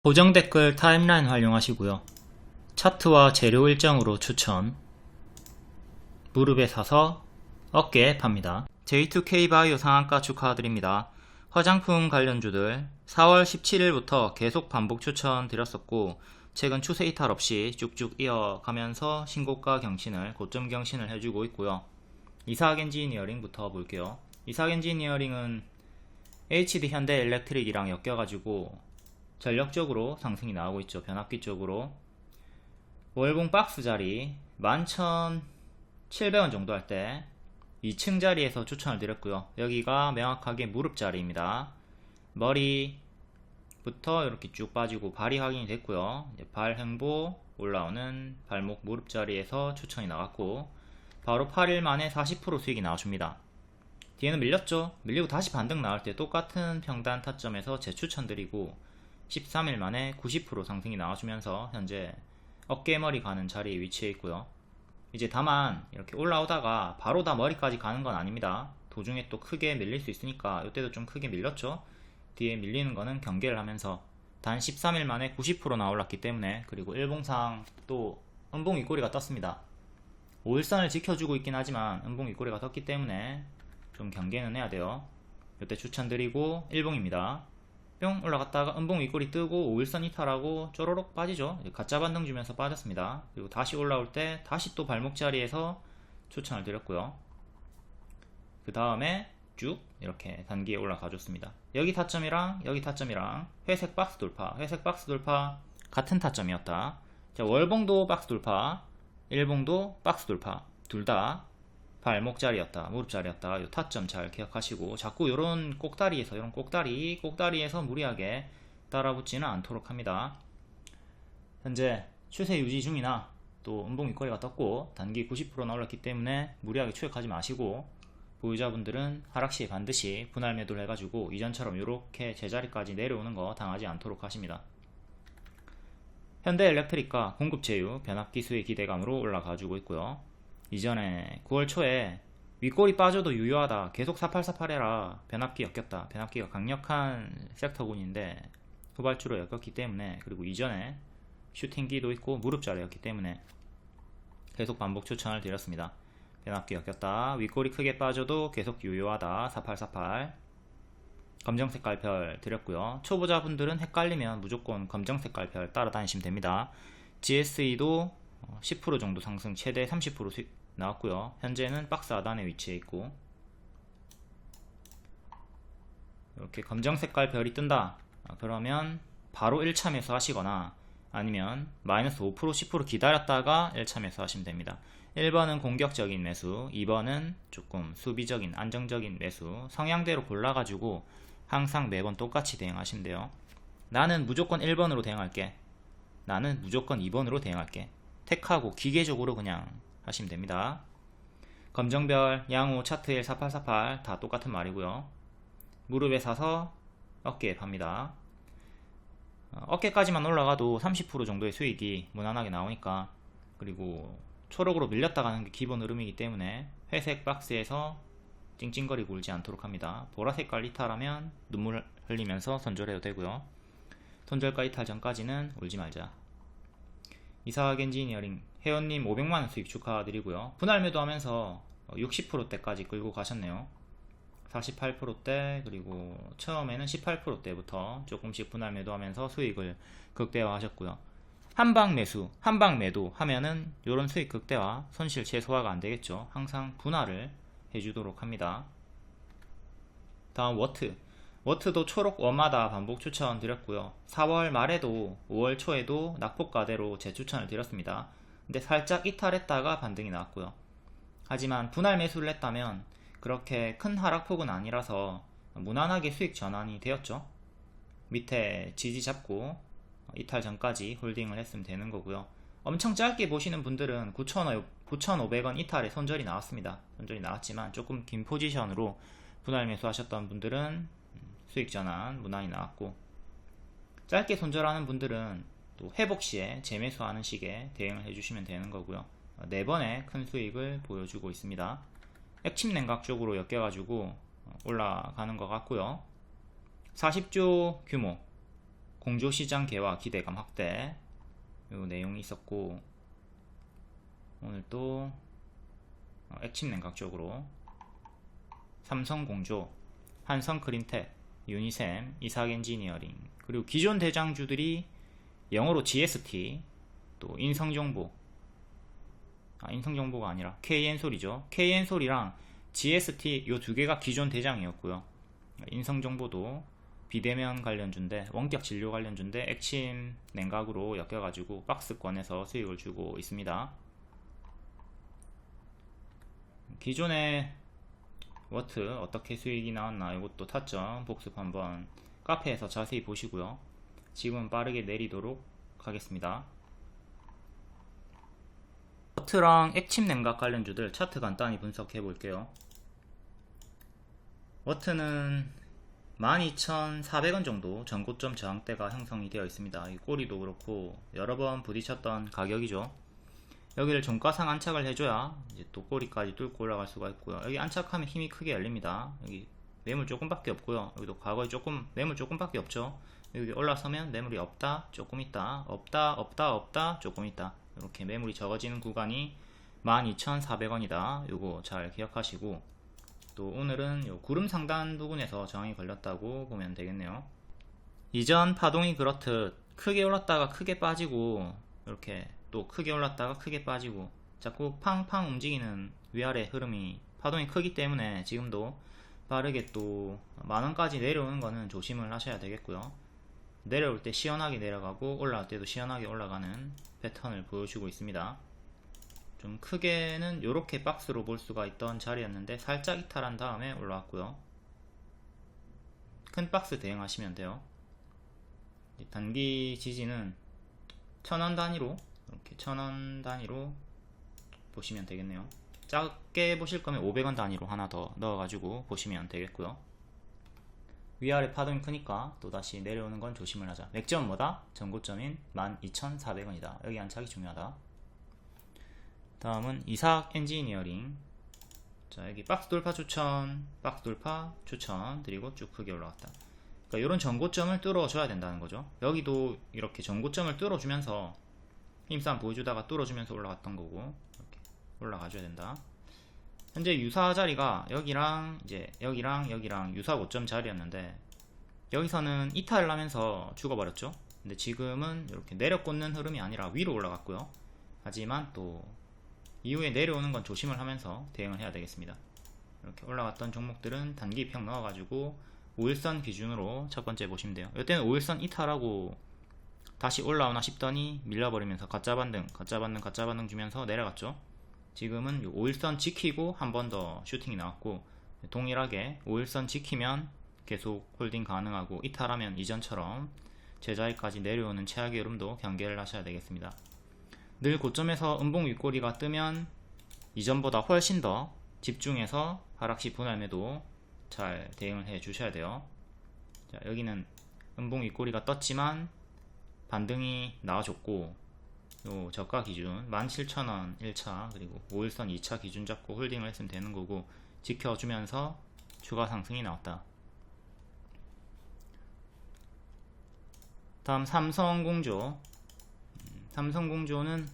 고정 댓글 타임라인 활용하시고요. 차트와 재료 일정으로 추천. 무릎에 사서 어깨에 팝니다. J2K바이오 상한가 축하드립니다. 화장품 관련주들 4월 17일부터 계속 반복 추천 드렸었고 최근 추세 이탈 없이 쭉쭉 이어가면서 신고가 경신을 고점 경신을 해주고 있고요. 이삭 엔지니어링부터 볼게요. 이삭 엔지니어링은 HD 현대일렉트릭이랑 엮여가지고 전력적으로 상승이 나오고 있죠. 변압기 쪽으로 월봉 박스 자리 11,700원 정도 할 때 2층 자리에서 추천을 드렸고요. 여기가 명확하게 무릎 자리입니다. 머리부터 이렇게 쭉 빠지고 발이 확인이 됐고요. 발 횡보 올라오는 발목 무릎 자리에서 추천이 나왔고 바로 8일 만에 40% 수익이 나와줍니다. 뒤에는 밀렸죠. 밀리고 다시 반등 나올 때 똑같은 평단 타점에서 재추천 드리고 13일 만에 90% 상승이 나와주면서 현재 어깨머리 가는 자리에 위치해 있고요. 이제 다만 이렇게 올라오다가 바로 다 머리까지 가는 건 아닙니다. 도중에 또 크게 밀릴 수 있으니까 이때도 좀 크게 밀렸죠. 뒤에 밀리는 거는 경계를 하면서 단 13일 만에 90%나 올랐기 때문에, 그리고 일봉상 또 음봉 윗꼬리가 떴습니다. 5일선을 지켜주고 있긴 하지만 음봉 윗꼬리가 떴기 때문에 좀 경계는 해야 돼요. 이때 추천드리고 일봉입니다. 뿅 올라갔다가 음봉 윗꼬리 뜨고 5일선 이탈하고 쪼로록 빠지죠. 가짜 반등 주면서 빠졌습니다. 그리고 다시 올라올 때 다시 또 발목 자리에서 추천을 드렸고요. 그 다음에 쭉 이렇게 단기에 올라가 줬습니다. 여기 타점이랑 여기 타점이랑 회색 박스 돌파, 회색 박스 돌파 같은 타점이었다. 자, 월봉도 박스 돌파, 일봉도 박스 돌파, 둘 다 발목 자리였다, 무릎 자리였다. 이 타점 잘 기억하시고 자꾸 이런 꼭다리에서 이런 꼭다리에서 무리하게 따라붙지는 않도록 합니다. 현재 추세 유지 중이나 또 음봉 윗거리가 떴고 단기 90%나 올랐기 때문에 무리하게 추격하지 마시고, 보유자분들은 하락시에 반드시 분할 매도를 해가지고 이전처럼 이렇게 제자리까지 내려오는 거 당하지 않도록 하십니다. 현대일렉트릭과 공급 제휴 변압기 수의 기대감으로 올라가주고 있고요. 이전에 9월 초에 윗골이 빠져도 유효하다, 계속 4848 해라, 변압기 엮였다, 변압기가 강력한 섹터군인데 후발주로 엮였기 때문에, 그리고 이전에 슈팅기도 있고 무릎 자리였기 때문에 계속 반복 추천을 드렸습니다. 변압기 엮였다, 윗골이 크게 빠져도 계속 유효하다, 4848 검정색깔 별 드렸고요. 초보자분들은 헷갈리면 무조건 검정색깔 별 따라다니시면 됩니다. GSE도 10% 정도 상승, 최대 30% 수익 나왔고요. 현재는 박스 하단에 위치해 있고, 이렇게 검정 색깔 별이 뜬다 그러면 바로 1차 매수 하시거나 아니면 마이너스 5% 10% 기다렸다가 1차 매수 하시면 됩니다. 1번은 공격적인 매수, 2번은 조금 수비적인 안정적인 매수, 성향대로 골라가지고 항상 매번 똑같이 대응하시면 돼요. 나는 무조건 1번으로 대응할게, 나는 무조건 2번으로 대응할게, 택하고 기계적으로 그냥 하시면 됩니다. 검정별, 양호, 차트일 4848 다 똑같은 말이고요. 무릎에 사서 어깨에 팝니다. 어깨까지만 올라가도 30% 정도의 수익이 무난하게 나오니까, 그리고 초록으로 밀렸다 가는 게 기본 흐름이기 때문에 회색 박스에서 찡찡거리고 울지 않도록 합니다. 보라색깔 이탈하면 눈물 흘리면서 손절해도 되고요. 손절가 이탈 전까지는 울지 말자. 이삭 엔지니어링 회원님 500만원 수익 축하드리고요. 분할 매도하면서 60%대까지 끌고 가셨네요. 48%대 그리고 처음에는 18%대부터 조금씩 분할 매도하면서 수익을 극대화 하셨고요. 한방 매수, 한방 매도 하면은 이런 수익 극대화, 손실 최소화가 안되겠죠. 항상 분할을 해주도록 합니다. 다음 워트도 초록 원마다 반복 추천 드렸고요. 4월 말에도 5월 초에도 낙폭가대로 재추천을 드렸습니다. 근데 살짝 이탈했다가 반등이 나왔고요. 하지만 분할 매수를 했다면 그렇게 큰 하락폭은 아니라서 무난하게 수익 전환이 되었죠. 밑에 지지 잡고 이탈 전까지 홀딩을 했으면 되는 거고요. 엄청 짧게 보시는 분들은 9,500원 이탈에 손절이 나왔습니다. 손절이 나왔지만 조금 긴 포지션으로 분할 매수 하셨던 분들은 수익 전환 무난히 나왔고, 짧게 손절하는 분들은 또 회복 시에 재매수하는 식의 대응을 해주시면 되는 거고요. 4번의 큰 수익을 보여주고 있습니다. 액침 냉각 쪽으로 엮여가지고 올라가는 것 같고요. 40조 규모 공조시장 개화 기대감 확대 요 내용이 있었고, 오늘 또 액침 냉각 쪽으로 삼성공조, 한성크림텍, 유니셈, 이삭엔지니어링, 그리고 기존 대장주들이 영어로 GST, 또 인성정보, 인성정보가 아니라 KN솔이죠. KN솔이랑 GST 요 두 개가 기존 대장이었고요. 인성정보도 비대면 관련주인데, 원격 진료 관련주인데 액침 냉각으로 엮여가지고 박스권에서 수익을 주고 있습니다. 기존에 워트 어떻게 수익이 나왔나 이것도 타점 복습 한번 카페에서 자세히 보시고요. 지금 빠르게 내리도록 하겠습니다. 워트랑 액침 냉각 관련주들 차트 간단히 분석해 볼게요. 워트는 12,400원 정도 전고점 저항대가 형성이 되어 있습니다. 이 꼬리도 그렇고 여러 번 부딪혔던 가격이죠. 여기를 종가상 안착을 해줘야 이제 또 꼬리까지 뚫고 올라갈 수가 있고요. 여기 안착하면 힘이 크게 열립니다. 여기 매물 조금밖에 없고요. 여기도 과거에 매물 조금밖에 없죠. 여기 올라서면 매물이 없다, 조금 있다, 없다, 없다, 없다, 조금 있다. 이렇게 매물이 적어지는 구간이 12,400원이다. 요거 잘 기억하시고, 또 오늘은 요 구름 상단 부분에서 저항이 걸렸다고 보면 되겠네요. 이전 파동이 그렇듯 크게 올랐다가 크게 빠지고, 이렇게 또 크게 올랐다가 크게 빠지고 자꾸 팡팡 움직이는 위아래 흐름이 파동이 크기 때문에 지금도 빠르게 또 만원까지 내려오는 거는 조심을 하셔야 되겠고요. 내려올 때 시원하게 내려가고 올라올 때도 시원하게 올라가는 패턴을 보여주고 있습니다. 좀 크게는 이렇게 박스로 볼 수가 있던 자리였는데 살짝 이탈한 다음에 올라왔고요. 큰 박스 대응하시면 돼요. 단기 지지는 1000원 단위로, 이렇게 1000원 단위로 보시면 되겠네요. 작게 보실 거면 500원 단위로 하나 더 넣어가지고 보시면 되겠고요. 위아래 파동이 크니까 또다시 내려오는 건 조심을 하자. 맥점은 뭐다? 전고점인 12,400원이다. 여기 안착이 중요하다. 다음은 이삭 엔지니어링. 자, 여기 박스 돌파 추천, 박스 돌파 추천 드리고 쭉 크게 올라갔다. 그러니까 이런 전고점을 뚫어줘야 된다는 거죠. 여기도 이렇게 전고점을 뚫어주면서 힘싸움 보여주다가 뚫어주면서 올라갔던 거고, 이렇게 올라가줘야 된다. 현재 유사 자리가 여기랑 이제 여기랑 유사 고점 자리였는데, 여기서는 이탈을 하면서 죽어버렸죠. 근데 지금은 이렇게 내려꽂는 흐름이 아니라 위로 올라갔고요. 하지만 또 이후에 내려오는 건 조심을 하면서 대응을 해야 되겠습니다. 이렇게 올라갔던 종목들은 단기 평 넣어가지고 5일선 기준으로 첫 번째 보시면 돼요. 이때는 5일선 이탈하고 다시 올라오나 싶더니 밀려버리면서 가짜 반등 주면서 내려갔죠. 지금은 5일선 지키고 한 번 더 슈팅이 나왔고, 동일하게 5일선 지키면 계속 홀딩 가능하고, 이탈하면 이전처럼 제자리까지 내려오는 최악의 흐름도 경계를 하셔야 되겠습니다. 늘 고점에서 음봉 윗꼬리가 뜨면 이전보다 훨씬 더 집중해서 하락시 분할 매도 잘 대응을 해 주셔야 돼요. 자, 여기는 음봉 윗꼬리가 떴지만 반등이 나와줬고, 요 저가 기준 17,000원 1차 그리고 5일선 2차 기준 잡고 홀딩을 했으면 되는 거고, 지켜주면서 추가 상승이 나왔다. 다음 삼성공조. 삼성공조는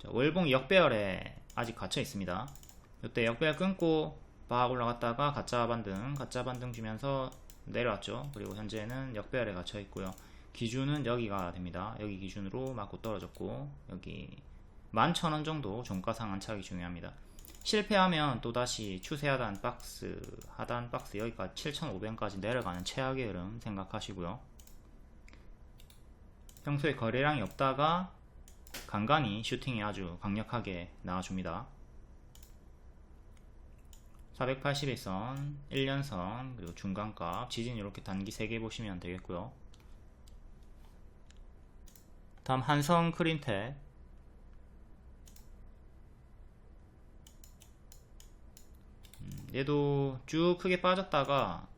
월봉 역배열에 아직 갇혀 있습니다. 이때 역배열 끊고 막 올라갔다가 가짜 반등 주면서 내려왔죠. 그리고 현재는 역배열에 갇혀 있고요. 기준은 여기가 됩니다. 여기 기준으로 맞고 떨어졌고, 여기 11,000원 정도 종가상 안착이 중요합니다. 실패하면 또다시 추세 하단 박스 여기까지 7,500원까지 내려가는 최악의 흐름 생각하시고요. 평소에 거래량이 없다가 간간히 슈팅이 아주 강력하게 나와줍니다. 481선, 1년선, 그리고 중간값, 지진 이렇게 단기 3개 보시면 되겠고요. 다음 한성크림텍. 얘도 쭉 크게 빠졌다가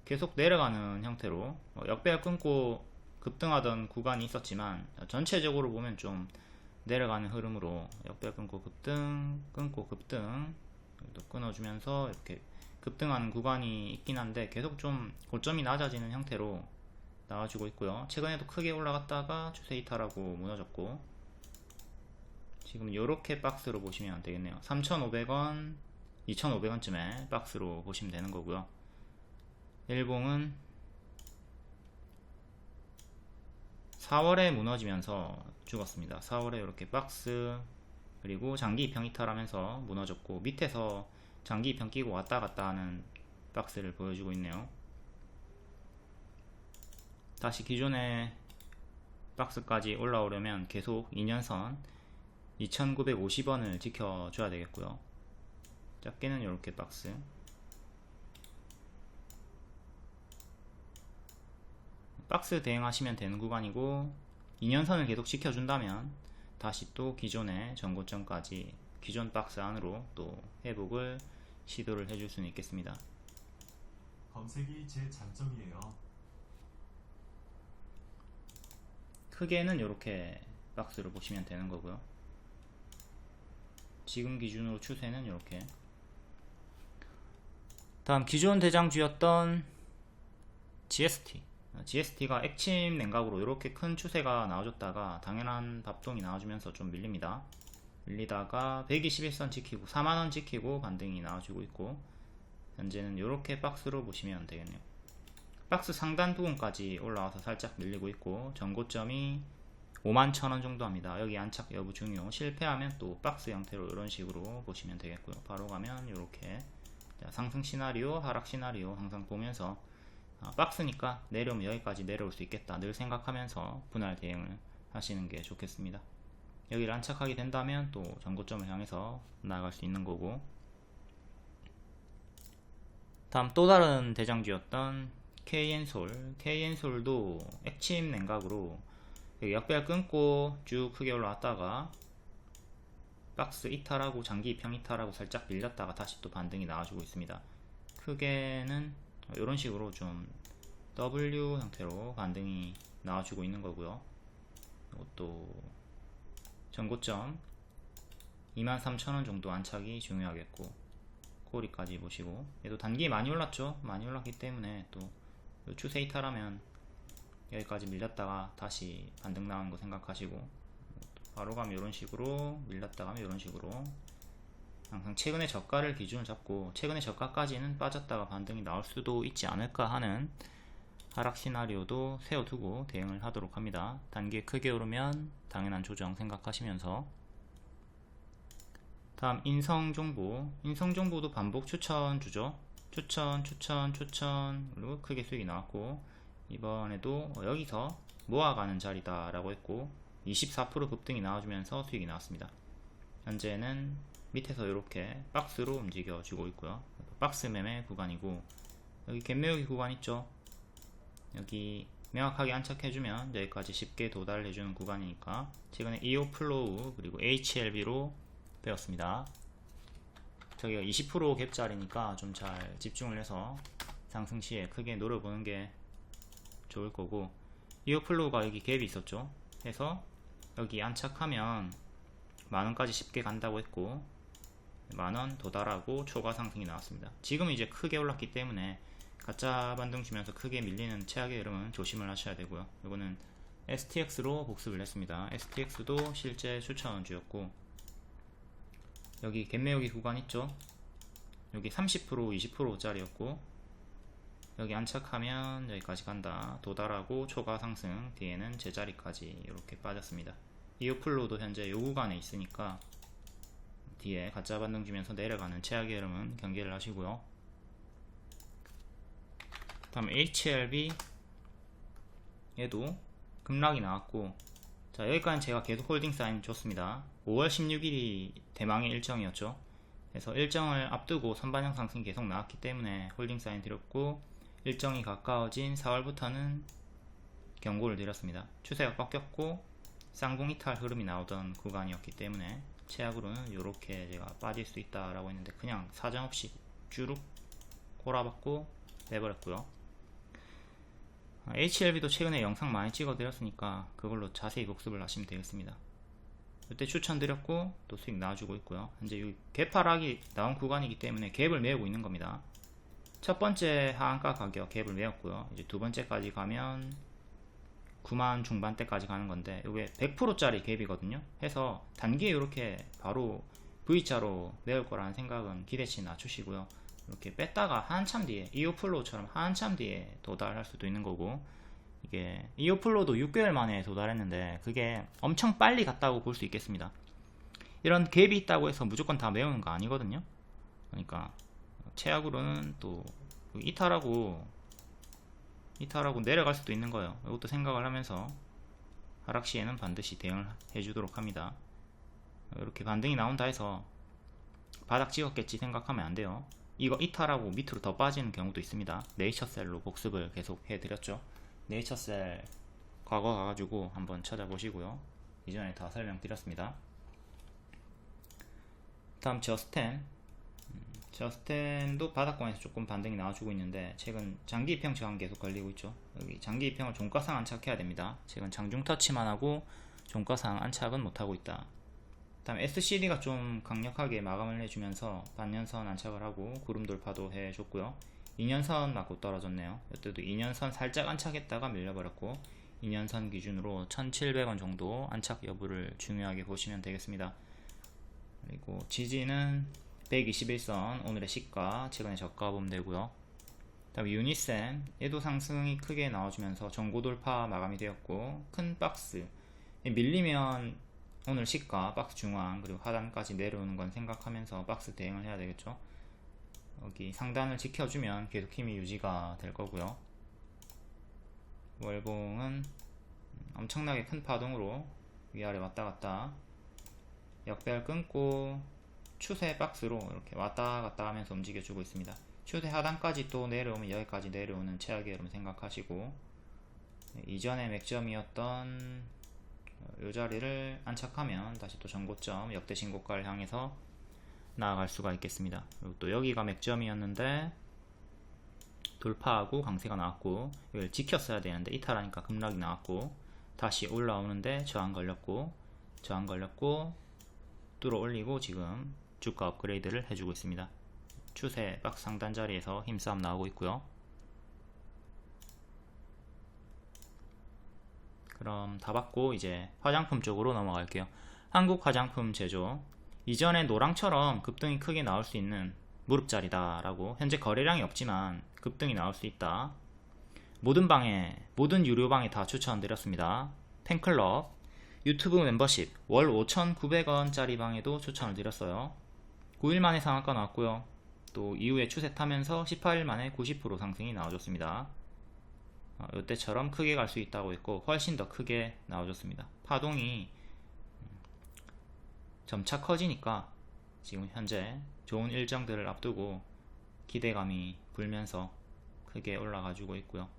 계속 내려가는 형태로 역배열 끊고 급등하던 구간이 있었지만, 전체적으로 보면 좀 내려가는 흐름으로 역배열 끊고 급등 또 끊어주면서 이렇게 급등하는 구간이 있긴 한데, 계속 좀 고점이 낮아지는 형태로 나와주고 있고요. 최근에도 크게 올라갔다가 추세 이탈하고 무너졌고, 지금 요렇게 박스로 보시면 되겠네요. 3,500원, 2,500원쯤에 박스로 보시면 되는 거고요. 일봉은 4월에 무너지면서 죽었습니다. 4월에 이렇게 박스, 그리고 장기 이평 이탈하면서 무너졌고, 밑에서 장기 이평 끼고 왔다 갔다 하는 박스를 보여주고 있네요. 다시 기존의 박스까지 올라오려면 계속 2년선 2,950원을 지켜줘야 되겠고요. 작게는 이렇게 박스, 대응하시면 되는 구간이고, 2년선을 계속 지켜준다면 다시 또 기존의 전고점까지 기존 박스 안으로 또 회복을 시도를 해줄 수는 있겠습니다. 검색이 제 장점이에요. 크게는 이렇게 박스로 보시면 되는 거고요. 지금 기준으로 추세는 이렇게. 다음 기존 대장주였던 GST가 액침 냉각으로 이렇게 큰 추세가 나와줬다가 당연한 밥동이 나와주면서 좀 밀리다가 121선 지키고 4만원 지키고 반등이 나와주고 있고, 현재는 이렇게 박스로 보시면 되겠네요. 박스 상단 부분까지 올라와서 살짝 밀리고 있고, 전고점이 51,000원 정도 합니다. 여기 안착 여부 중요. 실패하면 또 박스 형태로 이런 식으로 보시면 되겠고요. 바로 가면 이렇게 상승 시나리오, 하락 시나리오 항상 보면서 박스니까 내려오면 여기까지 내려올 수 있겠다 늘 생각하면서 분할 대응을 하시는 게 좋겠습니다. 여기를 안착하게 된다면 또 전고점을 향해서 나아갈 수 있는 거고, 다음 또 다른 대장주였던 KN솔도 액침 냉각으로 여기 역배열 끊고 쭉 크게 올라왔다가 박스 이탈하고 장기 이평 이탈하고 살짝 밀렸다가 다시 또 반등이 나와주고 있습니다. 크게는 이런 식으로 좀 W 형태로 반등이 나와주고 있는 거고요. 이것도 전고점 23,000원 정도 안착이 중요하겠고, 꼬리까지 보시고, 얘도 단기에 많이 올랐죠. 많이 올랐기 때문에 또 추세 이탈하면 여기까지 밀렸다가 다시 반등 나오는 거 생각하시고, 바로 가면 이런 식으로 밀렸다가 가면 이런 식으로 항상 최근의 저가를 기준을 잡고, 최근의 저가까지는 빠졌다가 반등이 나올 수도 있지 않을까 하는 하락 시나리오도 세워두고 대응을 하도록 합니다. 단기에 크게 오르면 당연한 조정 생각하시면서. 다음 인성정보도 반복 추천주죠. 추천 그리고 크게 수익이 나왔고, 이번에도 여기서 모아가는 자리다 라고 했고 24% 급등이 나와주면서 수익이 나왔습니다. 현재는 밑에서 이렇게 박스로 움직여 주고 있고요. 박스 매매 구간이고, 여기 갭매우기 구간 있죠. 여기 명확하게 안착해주면 여기까지 쉽게 도달해주는 구간이니까, 최근에 EO플로우 그리고 HLB로 배웠습니다. 저기가 20% 갭짜리니까 좀 잘 집중을 해서 상승 시에 크게 노려보는 게 좋을 거고, EO플로우가 여기 갭이 있었죠. 해서 여기 안착하면 만원까지 쉽게 간다고 했고, 만원 도달하고 초과 상승이 나왔습니다. 지금 이제 크게 올랐기 때문에 가짜 반등 주면서 크게 밀리는 최악의 흐름은 조심을 하셔야 되고요. 이거는 STX로 복습을 했습니다. STX도 실제 추천주였고, 여기 갭매우기 구간 있죠. 여기 30% 20% 짜리였고, 여기 안착하면 여기까지 간다 도달하고 초과 상승, 뒤에는 제자리까지 이렇게 빠졌습니다. 이오플로도 현재 요 구간에 있으니까 뒤에 가짜 반등 주면서 내려가는 최악의 흐름은 경계를 하시고요. 다음 HLB, 얘도 급락이 나왔고, 자 여기까지 제가 계속 홀딩 사인 줬습니다. 5월 16일이 대망의 일정이었죠. 그래서 일정을 앞두고 선반영 상승이 계속 나왔기 때문에 홀딩 사인 드렸고, 일정이 가까워진 4월부터는 경고를 드렸습니다. 추세가 꺾였고 쌍봉 이탈 흐름이 나오던 구간이었기 때문에 최악으로는 이렇게 제가 빠질 수 있다라고 했는데 그냥 사정없이 쭈룩 골아받고 내버렸고요. HLB도 최근에 영상 많이 찍어 드렸으니까 그걸로 자세히 복습을 하시면 되겠습니다. 이때 추천드렸고 또 수익 나와주고 있고요. 현재 이 갭하락이 나온 구간이기 때문에 갭을 메우고 있는 겁니다. 첫 번째 하한가 가격 갭을 메웠고요. 이제 두 번째까지 가면 9만 중반대까지 가는 건데 이게 100%짜리 갭이거든요. 해서 단기에 이렇게 바로 V자로 내올 거라는 생각은 기대치 낮추시고요. 이렇게 뺐다가 한참 뒤에 이오플로우처럼 한참 뒤에 도달할 수도 있는 거고, 이게 이오플로우도 6개월 만에 도달했는데 그게 엄청 빨리 갔다고 볼 수 있겠습니다. 이런 갭이 있다고 해서 무조건 다 메우는 거 아니거든요. 그러니까 최악으로는 또 이탈하고 내려갈 수도 있는 거예요. 이것도 생각을 하면서 하락 시에는 반드시 대응을 해주도록 합니다. 이렇게 반등이 나온다 해서 바닥 찍었겠지 생각하면 안 돼요. 이거 이탈하고 밑으로 더 빠지는 경우도 있습니다. 네이처셀로 복습을 계속 해드렸죠. 네이처셀 과거 가가지고 한번 찾아보시고요. 이전에 다 설명드렸습니다. 다음 저스텐도 바닥권에서 조금 반등이 나와주고 있는데 최근 장기 입형 저항 계속 걸리고 있죠. 여기 장기 입형을 종가상 안착해야 됩니다. 최근 장중 터치만 하고 종가상 안착은 못하고 있다. 다음 SCD가 좀 강력하게 마감을 해주면서 반년선 안착을 하고 구름 돌파도 해줬고요. 2년선 맞고 떨어졌네요. 이때도 2년선 살짝 안착했다가 밀려버렸고, 2년선 기준으로 1700원 정도 안착 여부를 중요하게 보시면 되겠습니다. 그리고 지지는 121선, 오늘의 시가, 최근에 저가 보면 되고요. 다음 유니셈, 얘도 상승이 크게 나와주면서 전고 돌파 마감이 되었고, 큰 박스 밀리면 오늘 시가, 박스 중앙, 그리고 하단까지 내려오는 건 생각하면서 박스 대응을 해야 되겠죠. 여기 상단을 지켜주면 계속 힘이 유지가 될 거고요. 월봉은 엄청나게 큰 파동으로 위아래 왔다 갔다 역배열 끊고 추세 박스로 이렇게 왔다 갔다 하면서 움직여주고 있습니다. 추세 하단까지 또 내려오면 여기까지 내려오는 최악의 흐름 생각하시고, 이전에 맥점이었던 이 자리를 안착하면 다시 또 전고점 역대 신고가를 향해서 나아갈 수가 있겠습니다. 그리고 또 여기가 맥점이었는데 돌파하고 강세가 나왔고, 이걸 지켰어야 되는데 이탈하니까 급락이 나왔고, 다시 올라오는데 저항 걸렸고 뚫어 올리고 지금 주가 업그레이드를 해주고 있습니다. 추세 박스 상단 자리에서 힘싸움 나오고 있고요. 그럼 다 봤고 이제 화장품 쪽으로 넘어갈게요. 한국 화장품 제조, 이전에 노랑처럼 급등이 크게 나올 수 있는 무릎자리다 라고, 현재 거래량이 없지만 급등이 나올 수 있다. 모든 유료방에 다 추천드렸습니다. 팬클럽, 유튜브 멤버십 월 5,900원짜리 방에도 추천을 드렸어요. 9일 만에 상한가 나왔고요. 또 이후에 추세 타면서 18일 만에 90% 상승이 나와줬습니다. 이때처럼 크게 갈 수 있다고 했고, 훨씬 더 크게 나와줬습니다. 파동이 점차 커지니까 지금 현재 좋은 일정들을 앞두고 기대감이 불면서 크게 올라가지고 있고요.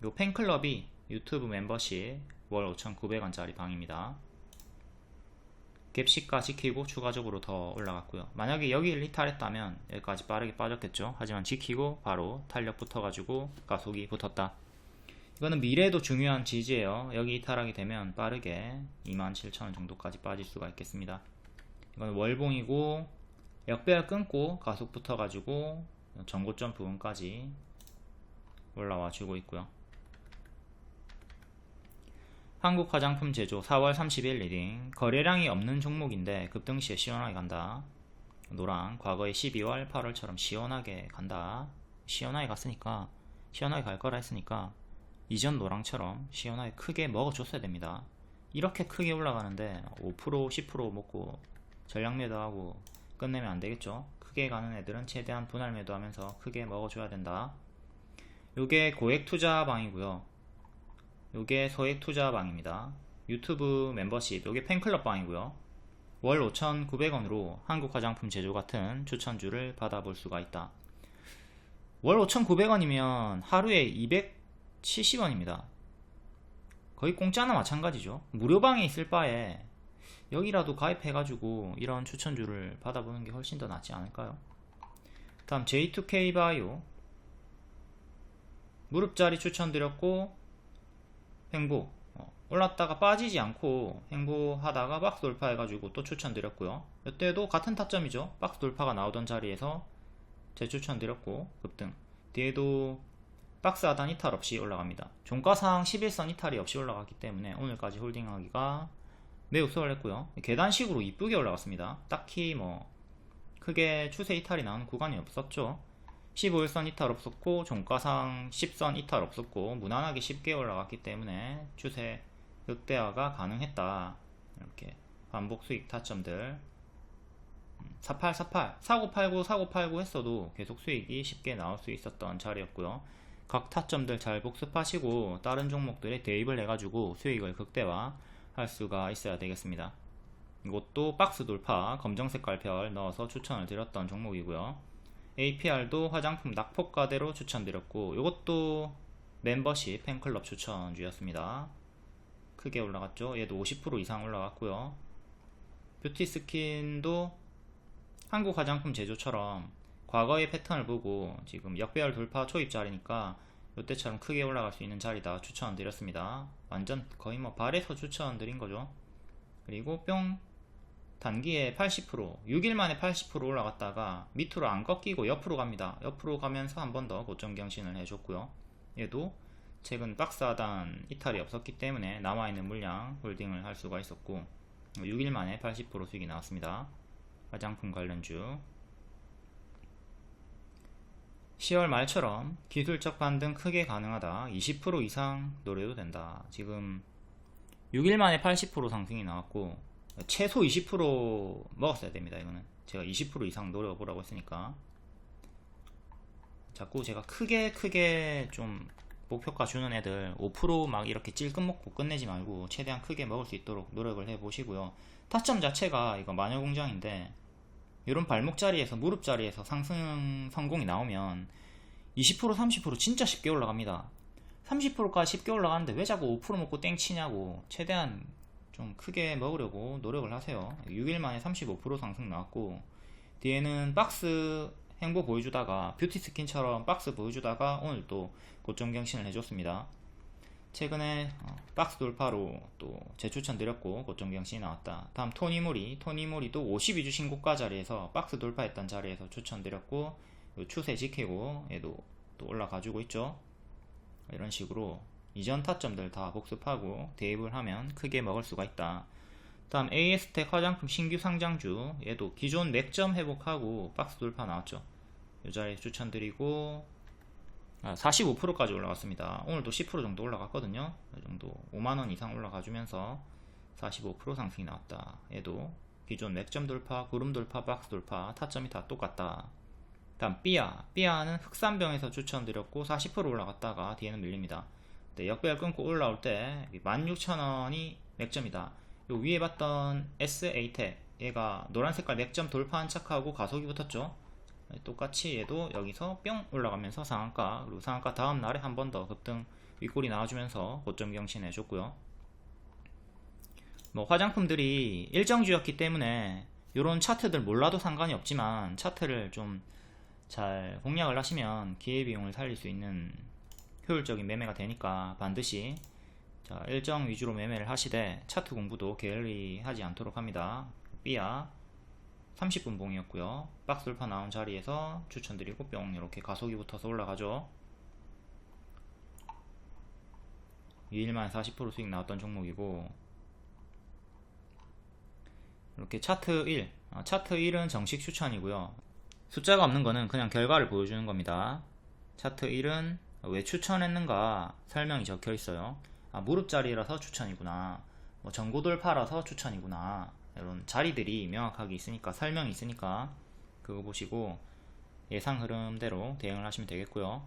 이 팬클럽이 유튜브 멤버십 월 5,900원짜리 방입니다. 갭시가 지키고 추가적으로 더 올라갔고요. 만약에 여기를 이탈했다면 여기까지 빠르게 빠졌겠죠. 하지만 지키고 바로 탄력 붙어가지고 가속이 붙었다. 이거는 미래에도 중요한 지지예요. 여기 이탈하게 되면 빠르게 27,000원 정도까지 빠질 수가 있겠습니다. 이건 월봉이고 역배열 끊고 가속 붙어가지고 전고점 부분까지 올라와 주고 있고요. 한국 화장품 제조 4월 30일 리딩, 거래량이 없는 종목인데 급등시에 시원하게 간다. 노랑, 과거의 12월 8월처럼 시원하게 간다. 시원하게 갔으니까, 시원하게 갈 거라 했으니까 이전 노랑처럼 시원하게 크게 먹어줬어야 됩니다. 이렇게 크게 올라가는데 5% 10% 먹고 전량 매도하고 끝내면 안 되겠죠. 크게 가는 애들은 최대한 분할 매도하면서 크게 먹어줘야 된다. 요게 고액 투자 방이고요. 요게 소액 투자 방입니다. 유튜브 멤버십, 요게 팬클럽 방이고요. 월 5,900원으로 한국 화장품 제조 같은 추천주를 받아볼 수가 있다. 월 5,900원이면 하루에 270원입니다. 거의 공짜나 마찬가지죠. 무료방에 있을 바에 여기라도 가입해가지고 이런 추천주를 받아보는 게 훨씬 더 낫지 않을까요? 다음 J2K 바이오, 무릎자리 추천드렸고 횡보, 올랐다가 빠지지 않고 횡보하다가 박스 돌파해가지고 또 추천드렸고요. 이때도 같은 타점이죠. 박스 돌파가 나오던 자리에서 재추천드렸고 급등, 뒤에도 박스 하단 이탈 없이 올라갑니다. 종가상 11선 이탈이 없이 올라갔기 때문에 오늘까지 홀딩하기가 매우 수월했고요. 계단식으로 이쁘게 올라갔습니다. 딱히 뭐 크게 추세 이탈이 나오는 구간이 없었죠. 15일선 이탈 없었고 종가상 10선 이탈 없었고 무난하게 쉽게 올라갔기 때문에 추세 극대화가 가능했다. 이렇게 반복 수익 타점들 4848 사고팔고 했어도 계속 수익이 쉽게 나올 수 있었던 자리였고요. 각 타점들 잘 복습하시고 다른 종목들에 대입을 해가지고 수익을 극대화 할 수가 있어야 되겠습니다. 이것도 박스 돌파 검정색깔 별 넣어서 추천을 드렸던 종목이고요. APR도 화장품 낙폭가대로 추천드렸고 이것도 멤버십 팬클럽 추천주였습니다. 크게 올라갔죠. 얘도 50% 이상 올라갔고요. 뷰티스킨도 한국 화장품 제조처럼 과거의 패턴을 보고 지금 역배열 돌파 초입 자리니까 이때처럼 크게 올라갈 수 있는 자리다 추천드렸습니다. 완전 거의 뭐 발에서 추천드린 거죠. 그리고 뿅 단기에 80% 6일 만에 80% 올라갔다가 밑으로 안 꺾이고 옆으로 갑니다. 옆으로 가면서 한 번 더 고점 경신을 해줬고요. 얘도 최근 박스 하단 이탈이 없었기 때문에 남아있는 물량 홀딩을 할 수가 있었고 6일 만에 80% 수익이 나왔습니다. 화장품 관련주 10월 말처럼 기술적 반등 크게 가능하다. 20% 이상 노려도 된다. 지금 6일 만에 80% 상승이 나왔고 최소 20% 먹었어야 됩니다. 이거는 제가 20% 이상 노려보라고 했으니까 자꾸 제가 크게 좀 목표가 주는 애들 5% 이렇게 찔끔 먹고 끝내지 말고 최대한 크게 먹을 수 있도록 노력을 해 보시고요. 타점 자체가 이거 마녀공장인데 이런 발목 자리에서 무릎 자리에서 상승 성공이 나오면 20% 30% 진짜 쉽게 올라갑니다. 30%까지 쉽게 올라가는데 왜 자꾸 5% 먹고 땡치냐고. 최대한 좀 크게 먹으려고 노력을 하세요. 6일 만에 35% 상승 나왔고 뒤에는 박스 행보 보여주다가 뷰티스킨처럼 박스 보여주다가 오늘 또 고점 경신을 해줬습니다. 최근에 박스 돌파로 또 재추천 드렸고 고점 경신이 나왔다. 다음 토니모리도 52주 신고가 자리에서 박스 돌파했던 자리에서 추천 드렸고 추세 지키고 얘도 또 올라가지고 있죠. 이런 식으로 이전 타점들 다 복습하고 대입을 하면 크게 먹을 수가 있다. 다음 AS텍 화장품 신규 상장주 얘도 기존 맥점 회복하고 박스 돌파 나왔죠. 이 자리에 추천드리고 45%까지 올라갔습니다. 오늘도 10% 정도 올라갔거든요. 이 정도 5만원 이상 올라가주면서 45% 상승이 나왔다. 얘도 기존 맥점 돌파, 구름 돌파, 박스 돌파 타점이 다 똑같다. 다음 삐아는 흑산병에서 추천드렸고 40% 올라갔다가 뒤에는 밀립니다. 역배열 끊고 올라올 때 16,000원이 맥점이다. 요 위에 봤던 SA텍 얘가 노란색깔 맥점 돌파한 척하고 가속이 붙었죠. 똑같이 얘도 여기서 뿅 올라가면서 상한가, 그리고 상한가 다음 날에 한 번 더 급등 윗골이 나와주면서 고점 경신 해줬고요. 뭐 화장품들이 일정주였기 때문에 이런 차트들 몰라도 상관이 없지만 차트를 좀 잘 공략을 하시면 기회비용을 살릴 수 있는 효율적인 매매가 되니까 반드시 일정 위주로 매매를 하시되 차트 공부도 게을리 하지 않도록 합니다. 삐아 30분 봉이었고요. 박스 돌파 나온 자리에서 추천드리고 뿅 이렇게 가속이 붙어서 올라가죠. 2일만 40% 수익 나왔던 종목이고 이렇게 차트 1은 정식 추천이고요. 숫자가 없는 거는 그냥 결과를 보여주는 겁니다. 차트 1은 왜 추천했는가 설명이 적혀 있어요. 무릎 자리라서 추천이구나, 뭐 전고 돌파라서 추천이구나, 이런 자리들이 명확하게 있으니까 설명이 있으니까 그거 보시고 예상 흐름대로 대응을 하시면 되겠고요.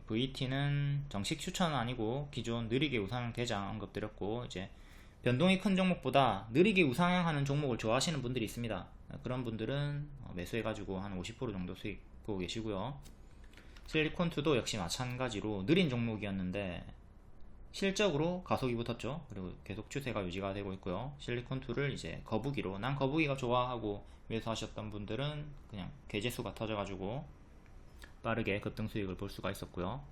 VT는 정식 추천은 아니고 기존 느리게 우상향 대장 언급드렸고 이제 변동이 큰 종목보다 느리게 우상향하는 종목을 좋아하시는 분들이 있습니다. 그런 분들은 매수해가지고 한 50% 정도 수익 보고 계시고요. 실리콘2도 역시 마찬가지로 느린 종목이었는데 실적으로 가속이 붙었죠. 그리고 계속 추세가 유지가 되고 있고요. 실리콘2를 이제 거북이로 난 거북이가 좋아하고 매수하셨던 분들은 그냥 계제수가 터져가지고 빠르게 급등 수익을 볼 수가 있었고요.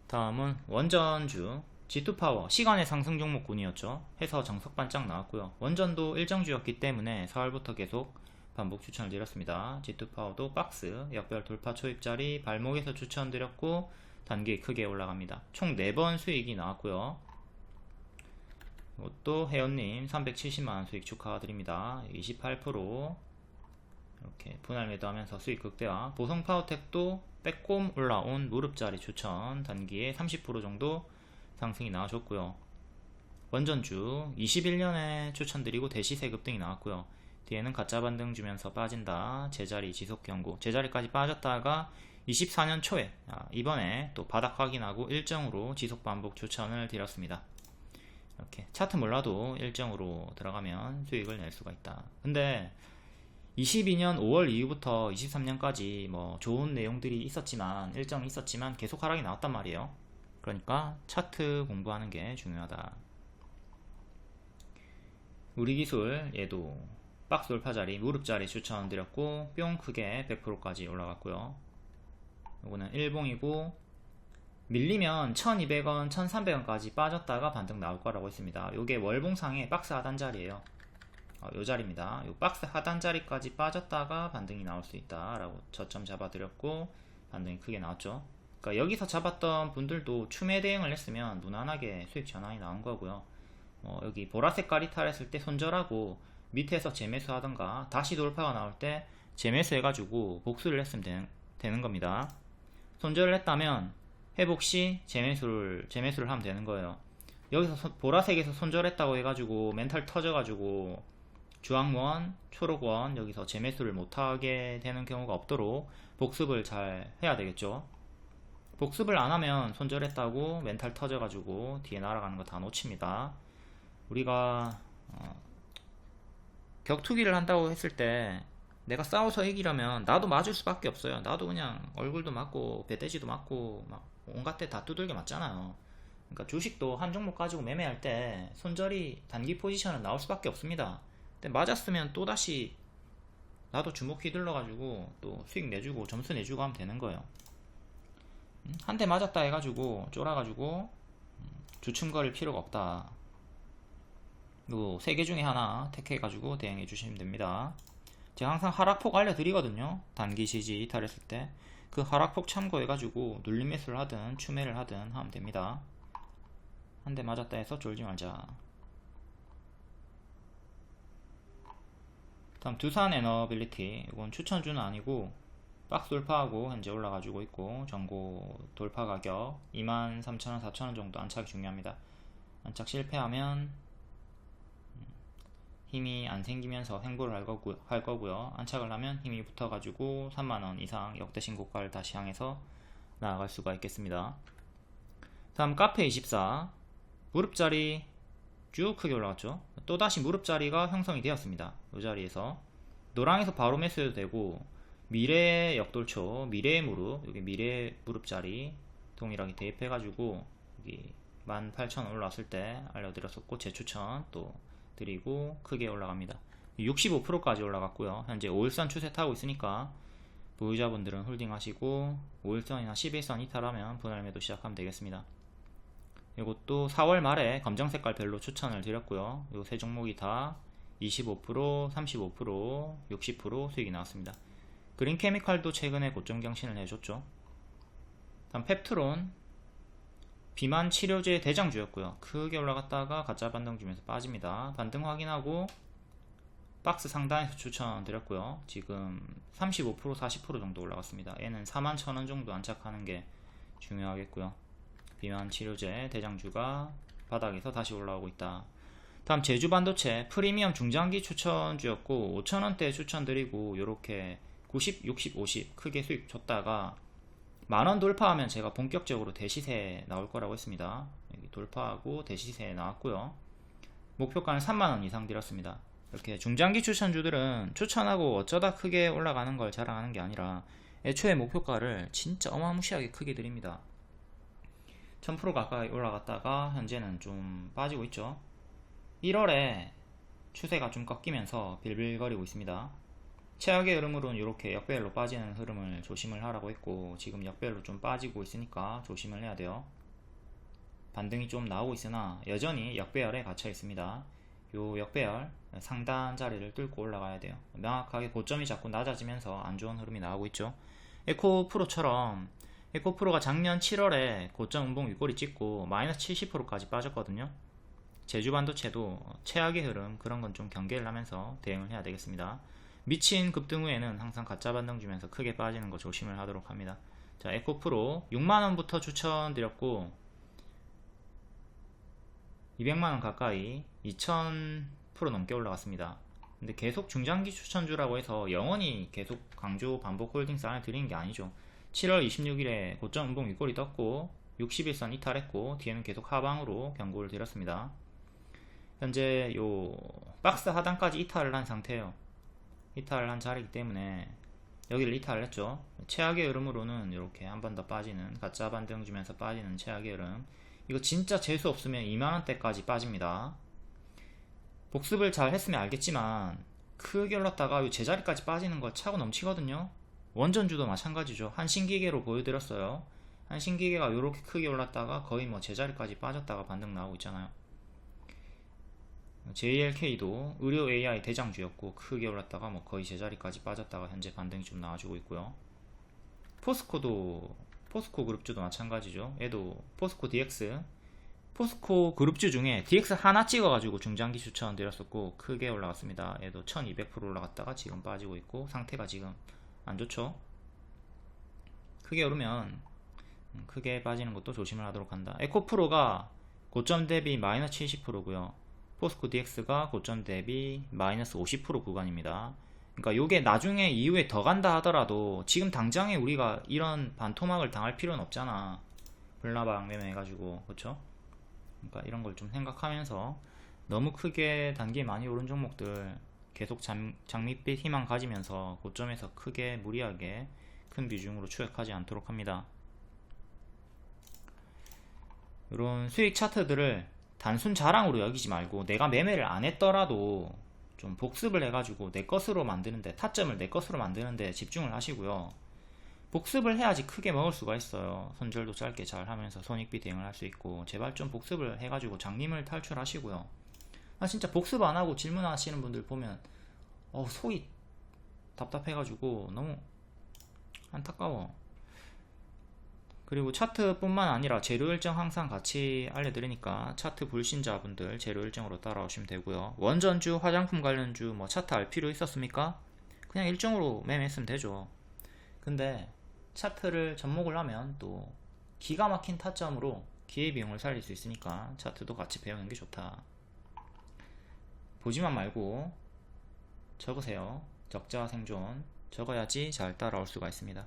다음은 원전주 G2파워 시간의 상승 종목군이었죠. 해서 정석 반짝 나왔고요. 원전도 일정주였기 때문에 4월부터 계속 반복 추천을 드렸습니다. G2파워도 박스 역별 돌파 초입자리 발목에서 추천드렸고 단기 크게 올라갑니다. 총 4번 수익이 나왔고요. 이것도 회원님 370만원 수익 축하드립니다. 28% 이렇게 분할 매도하면서 수익 극대화. 보성파워텍도 빼꼼 올라온 무릎자리 추천, 단기에 30% 정도 상승이 나와줬고요. 원전주 21년에 추천드리고 대시세 급등이 나왔고요. 뒤에는 가짜 반등 주면서 빠진다, 제자리 지속 경고, 제자리까지 빠졌다가 24년 초에 이번에 또 바닥 확인하고 일정으로 지속 반복 추천을 드렸습니다. 이렇게 차트 몰라도 일정으로 들어가면 수익을 낼 수가 있다. 근데 22년 5월 이후부터 23년까지 뭐 좋은 내용들이 있었지만, 일정이 있었지만 계속 하락이 나왔단 말이에요. 그러니까 차트 공부하는 게 중요하다. 우리기술 얘도 박스 돌파자리, 무릎자리 추천드렸고 뿅 크게 100%까지 올라갔고요. 요거는 일봉이고 밀리면 1200원, 1300원까지 빠졌다가 반등 나올 거라고 했습니다. 요게 월봉상의 박스 하단 자리에요. 요 자리입니다. 요 박스 하단 자리까지 빠졌다가 반등이 나올 수 있다 라고 저점 잡아드렸고 반등이 크게 나왔죠. 그러니까 여기서 잡았던 분들도 추매 대응을 했으면 무난하게 수익 전환이 나온 거고요. 여기 보라색깔 이탈했을 때 손절하고 밑에서 재매수 하던가 다시 돌파가 나올 때 재매수 해가지고 복수를 했으면 되는 겁니다. 손절을 했다면 회복 시 재매수를 하면 되는 거예요. 여기서 보라색에서 손절했다고 해가지고 멘탈 터져가지고 주황원, 초록원 여기서 재매수를 못하게 되는 경우가 없도록 복습을 잘 해야 되겠죠. 복습을 안하면 손절했다고 멘탈 터져가지고 뒤에 날아가는 거 다 놓칩니다. 우리가 격투기를 한다고 했을 때 내가 싸워서 이기려면 나도 맞을 수밖에 없어요. 나도 그냥 얼굴도 맞고 배돼지도 맞고 막 온갖 데 다 두들겨 맞잖아요. 그러니까 주식도 한 종목 가지고 매매할 때 손절이 단기 포지션은 나올 수밖에 없습니다. 근데 맞았으면 또다시 나도 주먹 휘둘러 가지고 또 수익 내주고 점수 내주고 하면 되는 거예요. 한 대 맞았다 해가지고 쫄아가지고 주춤거릴 필요가 없다. 요 3개 중에 하나 택해가지고 대응해 주시면 됩니다. 제가 항상 하락폭 알려드리거든요. 단기 지지 이탈했을 때 그 하락폭 참고해가지고 눌림 매수를 하든 추매를 하든 하면 됩니다. 한 대 맞았다 해서 쫄지 말자. 다음 두산에너빌리티, 이건 추천주는 아니고 박스 돌파하고 현재 올라가지고 있고 전고 돌파 가격 23,000원, 4,000원 정도 안착이 중요합니다. 안착 실패하면 힘이 안 생기면서 횡보를 할 거고요. 안착을 하면 힘이 붙어가지고 3만원 이상 역대 신고가를 다시 향해서 나아갈 수가 있겠습니다. 다음 카페24, 무릎자리 쭉 크게 올라갔죠. 또다시 무릎자리가 형성이 되었습니다. 이 자리에서 노랑에서 바로 매수해도 되고, 미래의 역돌초, 미래의 무릎, 여기 미래의 무릎자리 동일하게 대입해가지고 여기 18,000원 올라왔을 때 알려드렸었고 재추천 또 드리고 크게 올라갑니다. 65%까지 올라갔고요. 현재 5일선 추세 타고 있으니까 보유자분들은 홀딩 하시고 5일선이나 11선 이탈하면 분할 매도 시작하면 되겠습니다. 이것도 4월 말에 검정 색깔 별로 추천을 드렸고요. 이 세 종목이 다 25%, 35%, 60% 수익이 나왔습니다. 그린케미칼도 최근에 고점 경신을 해줬죠. 다음 펩트론, 비만 치료제 대장주였고요. 크게 올라갔다가 가짜 반등 주면서 빠집니다. 반등 확인하고 박스 상단에서 추천드렸고요. 지금 35%, 40% 정도 올라갔습니다. 얘는 41,000원 정도 안착하는 게 중요하겠고요. 비만 치료제 대장주가 바닥에서 다시 올라오고 있다. 다음 제주반도체 프리미엄 중장기 추천주였고 5,000원대 추천드리고 요렇게 90, 60, 50 크게 수익 줬다가 만원 돌파하면 제가 본격적으로 대시세 나올 거라고 했습니다. 여기 돌파하고 대시세 나왔고요. 목표가는 3만원 이상 드렸습니다. 이렇게 중장기 추천주들은 추천하고 어쩌다 크게 올라가는 걸 자랑하는 게 아니라 애초에 목표가를 진짜 어마무시하게 크게 드립니다. 1000% 가까이 올라갔다가 현재는 좀 빠지고 있죠. 1월에 추세가 좀 꺾이면서 빌빌거리고 있습니다. 최악의 흐름으로는 이렇게 역배열로 빠지는 흐름을 조심을 하라고 했고 지금 역배열로 좀 빠지고 있으니까 조심을 해야 돼요. 반등이 좀 나오고 있으나 여전히 역배열에 갇혀 있습니다. 요 역배열 상단 자리를 뚫고 올라가야 돼요. 명확하게 고점이 자꾸 낮아지면서 안 좋은 흐름이 나오고 있죠. 에코프로처럼 에코프로가 작년 7월에 고점 음봉 윗꼬리 찍고 마이너스 70%까지 빠졌거든요. 제주 반도체도 최악의 흐름, 그런 건 좀 경계를 하면서 대응을 해야 되겠습니다. 미친 급등 후에는 항상 가짜 반등 주면서 크게 빠지는 거 조심을 하도록 합니다. 자, 에코프로 6만원부터 추천드렸고 200만원 가까이 2000% 넘게 올라갔습니다. 근데 계속 중장기 추천주라고 해서 영원히 계속 강조 반복 홀딩스 안에 드리는 게 아니죠. 7월 26일에 고점 음봉 윗꼬리 떴고 60일선 이탈했고 뒤에는 계속 하방으로 경고를 드렸습니다. 현재 요 박스 하단까지 이탈을 한 상태예요. 이탈을 한 자리이기 때문에 여기를 이탈을 했죠. 최악의 흐름으로는 이렇게 한 번 더 빠지는, 가짜 반등 주면서 빠지는 최악의 흐름. 이거 진짜 재수 없으면 2만원대까지 빠집니다. 복습을 잘 했으면 알겠지만 크게 올랐다가 이 제자리까지 빠지는 거 차고 넘치거든요. 원전주도 마찬가지죠. 한신기계로 보여드렸어요. 한신기계가 이렇게 크게 올랐다가 거의 뭐 제자리까지 빠졌다가 반등 나오고 있잖아요. JLK도 의료 AI 대장주였고 크게 올랐다가 뭐 거의 제자리까지 빠졌다가 현재 반등이 좀 나와주고 있고요. 포스코 그룹주도 마찬가지죠. 얘도 포스코 DX, 포스코 그룹주 중에 DX 하나 찍어가지고 중장기 추천 드렸었고 크게 올라갔습니다. 얘도 1200% 올라갔다가 지금 빠지고 있고 상태가 지금 안 좋죠. 크게 오르면 크게 빠지는 것도 조심을 하도록 한다. 에코프로가 고점 대비 마이너스 70%고요. 포스코 DX가 고점 대비 마이너스 50% 구간입니다. 그러니까 요게 나중에 이후에 더 간다 하더라도 지금 당장에 우리가 이런 반토막을 당할 필요는 없잖아. 불나방 매매해가지고, 그쵸? 그러니까 이런 걸 좀 생각하면서 너무 크게 단기에 많이 오른 종목들 계속 장밋빛 희망 가지면서 고점에서 크게 무리하게 큰 비중으로 추격하지 않도록 합니다. 이런 수익 차트들을 단순 자랑으로 여기지 말고 내가 매매를 안 했더라도 좀 복습을 해가지고 내 것으로 만드는데, 타점을 내 것으로 만드는데 집중을 하시고요. 복습을 해야지 크게 먹을 수가 있어요. 손절도 짧게 잘 하면서 손익비 대응을 할 수 있고. 제발 좀 복습을 해가지고 장님을 탈출하시고요. 진짜 복습 안 하고 질문하시는 분들 보면 속이 답답해가지고 너무 안타까워. 그리고 차트뿐만 아니라 재료 일정 항상 같이 알려드리니까 차트 불신자분들 재료 일정으로 따라오시면 되고요. 원전주, 화장품 관련주 뭐 차트 알 필요 있었습니까? 그냥 일정으로 매매했으면 되죠. 근데 차트를 접목을 하면 또 기가 막힌 타점으로 기회비용을 살릴 수 있으니까 차트도 같이 배우는 게 좋다. 보지만 말고 적으세요. 적자 생존. 적어야지 잘 따라올 수가 있습니다.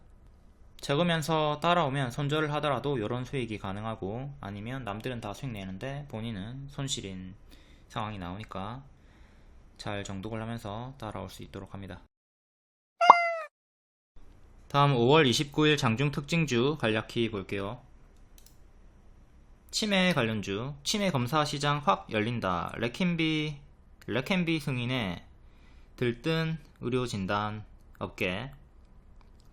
적으면서 따라오면 손절을 하더라도 이런 수익이 가능하고, 아니면 남들은 다 수익 내는데 본인은 손실인 상황이 나오니까 잘 정독을 하면서 따라올 수 있도록 합니다. 다음 5월 29일 장중 특징주 간략히 볼게요. 치매 관련주, 치매 검사 시장 확 열린다. 레켄비 승인에 들뜬 의료 진단 업계,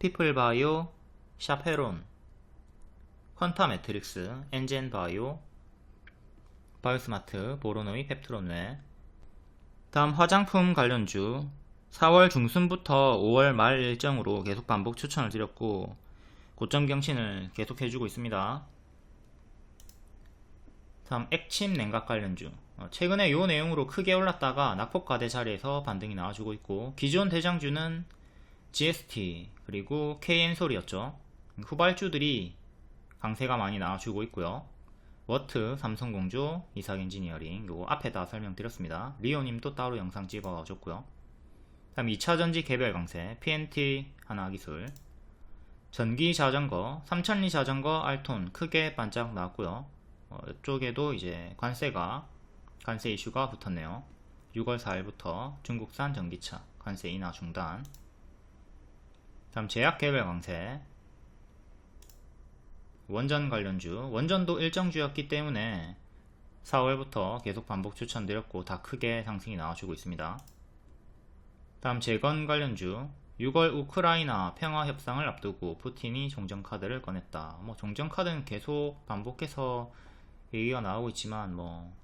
피플바이오, 샤페론, 퀀타 매트릭스, 엔젠바이오, 바이오스마트, 보로노이, 펩트론웨. 다음 화장품 관련주 4월 중순부터 5월 말 일정으로 계속 반복 추천을 드렸고 고점 경신을 계속 해주고 있습니다. 다음 액침 냉각 관련주, 최근에 요 내용으로 크게 올랐다가 낙폭과대 자리에서 반등이 나와주고 있고, 기존 대장주는 GST 그리고 KN솔이었죠. 후발주들이 강세가 많이 나와주고 있고요. 워트, 삼성공조, 이삭엔지니어링 요거 앞에 다 설명드렸습니다. 리오님도 따로 영상 찍어줬고요. 다음 2차전지 개별 강세, PNT 하나기술, 전기자전거, 삼천리 자전거, 알톤 크게 반짝 나왔고요. 이쪽에도 이제 관세 이슈가 붙었네요. 6월 4일부터 중국산 전기차 관세 인하 중단. 다음 제약 개별 강세, 원전 관련주, 원전도 일정주였기 때문에 4월부터 계속 반복 추천드렸고 다 크게 상승이 나와주고 있습니다. 다음 재건 관련주, 6월 우크라이나 평화 협상을 앞두고 푸틴이 종전카드를 꺼냈다. 뭐 종전카드는 계속 반복해서 얘기가 나오고 있지만 뭐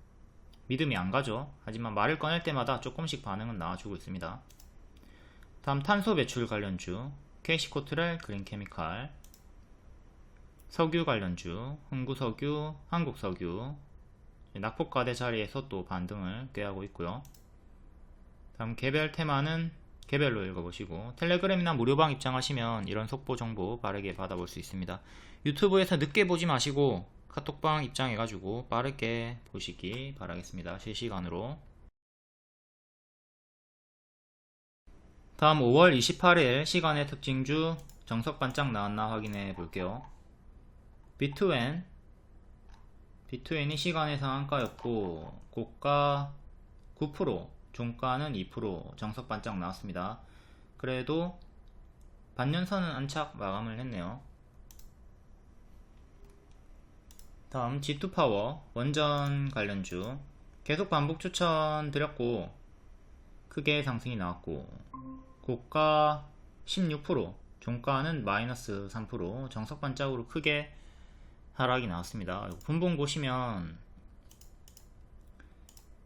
믿음이 안 가죠. 하지만 말을 꺼낼 때마다 조금씩 반응은 나와주고 있습니다. 다음 탄소 배출 관련주, KC코트렐, 그린케미칼, 석유 관련주, 흥구석유, 한국석유, 낙폭과대 자리에서 또 반등을 꾀하고 있고요. 다음 개별 테마는 개별로 읽어보시고, 텔레그램이나 무료방 입장하시면 이런 속보 정보 빠르게 받아볼 수 있습니다. 유튜브에서 늦게 보지 마시고 카톡방 입장해가지고 빠르게 보시기 바라겠습니다. 실시간으로. 다음 5월 28일 시간의 특징주 정석 반짝 나왔나 확인해 볼게요. 비트웬이 시간의 상한가였고 고가 9%, 종가는 2% 정석 반짝 나왔습니다. 그래도 반년선은 안착 마감을 했네요. 다음 G2파워 원전 관련주 계속 반복 추천 드렸고 크게 상승이 나왔고 고가 16%, 종가는 마이너스 3%, 정석 반짝으로 크게 하락이 나왔습니다. 분봉 보시면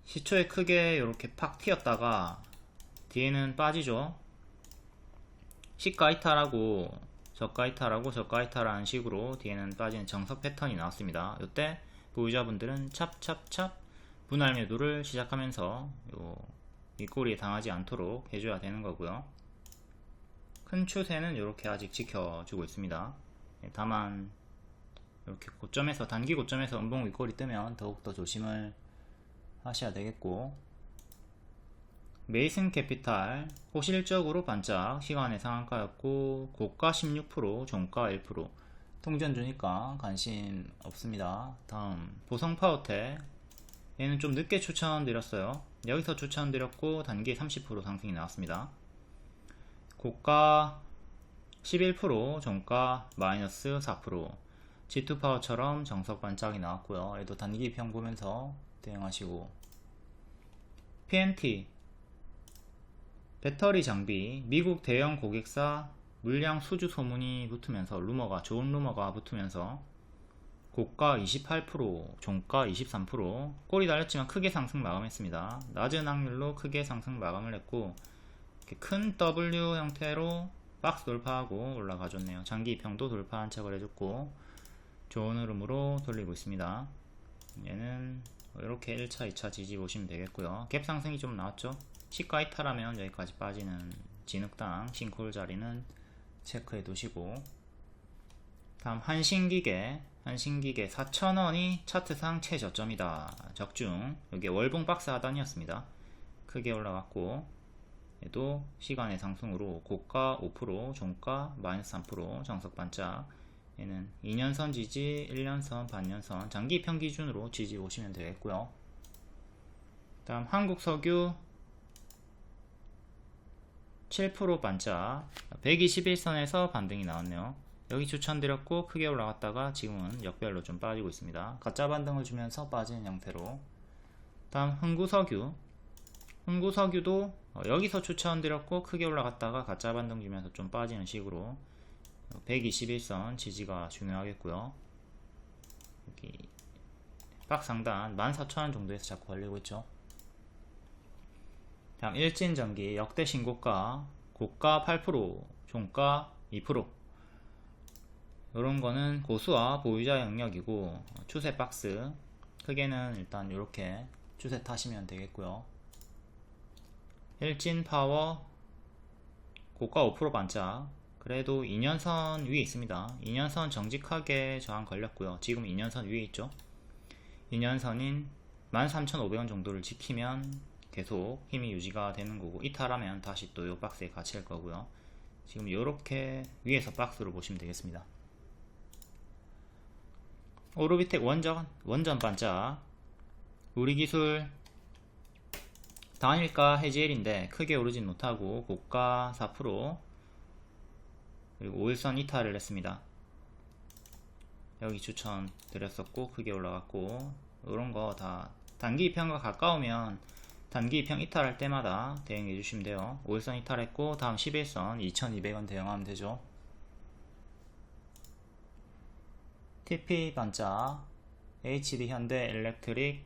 시초에 크게 이렇게 팍 튀었다가 뒤에는 빠지죠. 시가 이탈하고 저가 이탈하고 저가 이탈하는 식으로 뒤에는 빠지는 정석 패턴이 나왔습니다. 이때 보유자분들은 찹찹찹 분할 매도를 시작하면서 윗꼬리에 당하지 않도록 해줘야 되는 거고요. 큰 추세는 이렇게 아직 지켜주고 있습니다. 다만 이렇게 고점에서 단기 고점에서 음봉 윗꼬리 뜨면 더욱더 조심을 하셔야 되겠고, 메이슨 캐피탈 호실적으로 반짝 시간의 상한가였고 고가 16%, 종가 1%, 통전주니까 관심 없습니다. 다음 보성파워텍, 얘는 좀 늦게 추천드렸어요. 여기서 추천드렸고 단기에 30% 상승이 나왔습니다. 고가 11%, 종가 마이너스 4%, G2파워처럼 정석 반짝이 나왔고요. 얘도 단기 평 보면서 대응하시고, PNT 배터리 장비 미국 대형 고객사 물량 수주 소문이 붙으면서 좋은 루머가 붙으면서 고가 28%, 종가 23%, 꼬리 달렸지만 크게 상승 마감했습니다. 낮은 확률로 크게 상승 마감을 했고 이렇게 큰 W 형태로 박스 돌파하고 올라가줬네요. 장기 평도 돌파 한착을 해줬고 좋은 흐름으로 돌리고 있습니다. 얘는 이렇게 1차, 2차 지지 보시면 되겠고요. 갭 상승이 좀 나왔죠. 시가 이탈하면 여기까지 빠지는 진흙당 싱크홀 자리는 체크해 두시고, 다음 한신기계 4,000원이 차트상 최저점이다. 적중. 여기 월봉 박스 하단이었습니다. 크게 올라갔고 얘도 시간의 상승으로 고가 5%, 종가 마이너스 3%, 정석 반짝. 얘는 2년선 지지, 1년선, 반년선, 장기 평 기준으로 지지 보시면 되겠고요. 다음 한국석유 7% 반짝, 121선에서 반등이 나왔네요. 여기 추천드렸고 크게 올라갔다가 지금은 역별로 좀 빠지고 있습니다. 가짜 반등을 주면서 빠지는 형태로. 다음 흥구석유도 여기서 추천드렸고 크게 올라갔다가 가짜 반등 주면서 좀 빠지는 식으로 121선 지지가 중요하겠고요. 여기 박 상단 14,000원 정도에서 자꾸 걸리고 있죠. 다음 일진전기 역대 신고가, 고가 8%, 종가 2%. 이런 거는 고수와 보유자 영역이고 추세 박스 크게는 일단 이렇게 추세 타시면 되겠고요. 일진파워 고가 5% 반짝, 그래도 2년선 위에 있습니다. 2년선 정직하게 저항 걸렸고요. 지금 2년선 위에 있죠. 2년선인 13,500원 정도를 지키면 계속 힘이 유지가 되는 거고, 이탈하면 다시 또 이 박스에 갇힐 거고요. 지금 이렇게 위에서 박스로 보시면 되겠습니다. 오르비텍 원전 반짝, 우리기술 단일가 해지일인데 크게 오르진 못하고 고가 4%, 그리고 5일선 이탈을 했습니다. 여기 추천 드렸었고 크게 올라갔고, 이런거 다 단기 평가 가까우면 단기 평 이탈할 때마다 대응해 주시면 돼요. 5일선 이탈했고 다음 11선 2200원 대응하면 되죠. TP 반짝, HD 현대엘렉트릭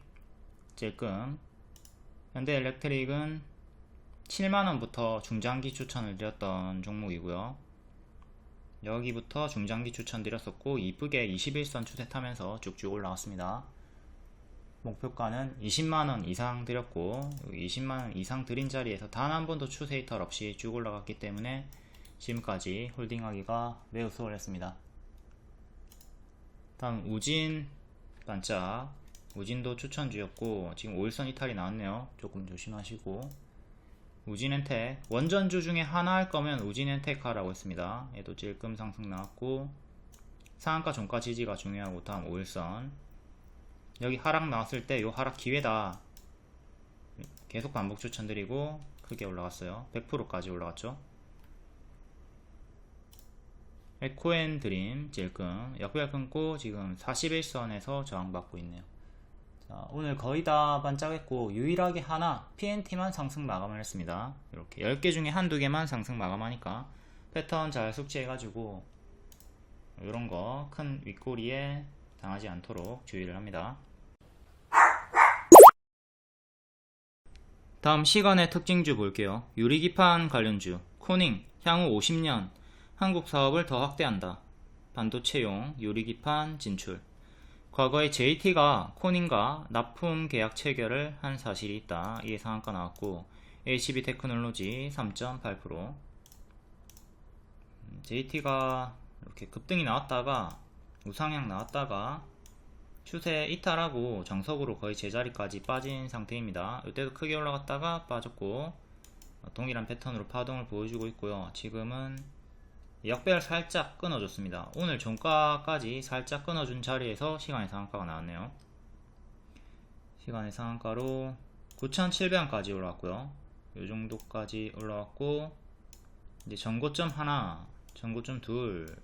찔끔. 현대엘렉트릭은 7만원부터 중장기 추천을 드렸던 종목이고요. 여기부터 중장기 추천드렸었고 이쁘게 21선 추세 타면서 쭉쭉 올라왔습니다. 목표가는 20만원 이상 드렸고 20만원 이상 드린 자리에서 단 한 번도 추세 이탈 없이 쭉 올라갔기 때문에 지금까지 홀딩하기가 매우 수월했습니다. 다음 우진 반짝, 우진도 추천주였고 지금 5일선 이탈이 나왔네요. 조금 조심하시고, 우진엔텍 원전주 중에 하나 할 거면 우진엔텍 하라고 했습니다. 얘도 찔끔 상승 나왔고 상한가 종가 지지가 중요하고, 다음 5일선 여기 하락 나왔을 때 요 하락 기회다 계속 반복 추천드리고 크게 올라갔어요. 100%까지 올라갔죠. 에코앤 드림 찔끔 역별 끊고 지금 41선에서 저항받고 있네요. 자, 오늘 거의 다 반짝했고 유일하게 하나 PNT만 상승 마감을 했습니다. 이렇게 10개 중에 한두 개만 상승 마감하니까 패턴 잘 숙지해가지고 이런거 큰 윗꼬리에 당하지 않도록 주의를 합니다. 다음 시간의 특징주 볼게요. 유리기판 관련주 코닝 향후 50년 한국 사업을 더 확대한다. 반도체용 유리기판 진출. 과거에 JT가 코닝과 납품 계약 체결을 한 사실이 있다. 이에 상한가 나왔고 HB 테크놀로지 3.8%. JT가 이렇게 급등이 나왔다가 우상향 나왔다가 추세 이탈하고 정석으로 거의 제자리까지 빠진 상태입니다. 이때도 크게 올라갔다가 빠졌고 동일한 패턴으로 파동을 보여주고 있고요. 지금은 역배열 살짝 끊어줬습니다. 오늘 종가까지 살짝 끊어준 자리에서 시간의 상한가가 나왔네요. 시간의 상한가로 9,700원까지 올라왔고요. 요정도까지 올라왔고 이제 전고점 하나, 전고점 둘,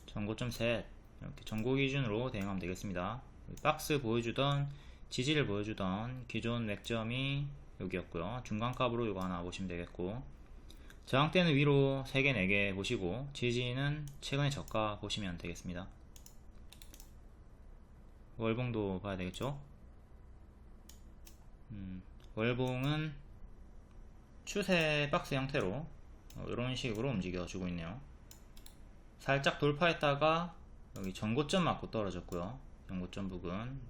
전고점 셋 이렇게 전고 기준으로 대응하면 되겠습니다. 박스 보여주던 지지를 보여주던 기존 맥점이 여기였고요. 중간값으로 이거 하나 보시면 되겠고, 저항대는 위로 3개 4개 보시고 지지는 최근의 저가 보시면 되겠습니다. 월봉도 봐야 되겠죠. 월봉은 추세 박스 형태로 이런 식으로 움직여 주고 있네요. 살짝 돌파했다가 여기 전고점 맞고 떨어졌고요. 전고점 부근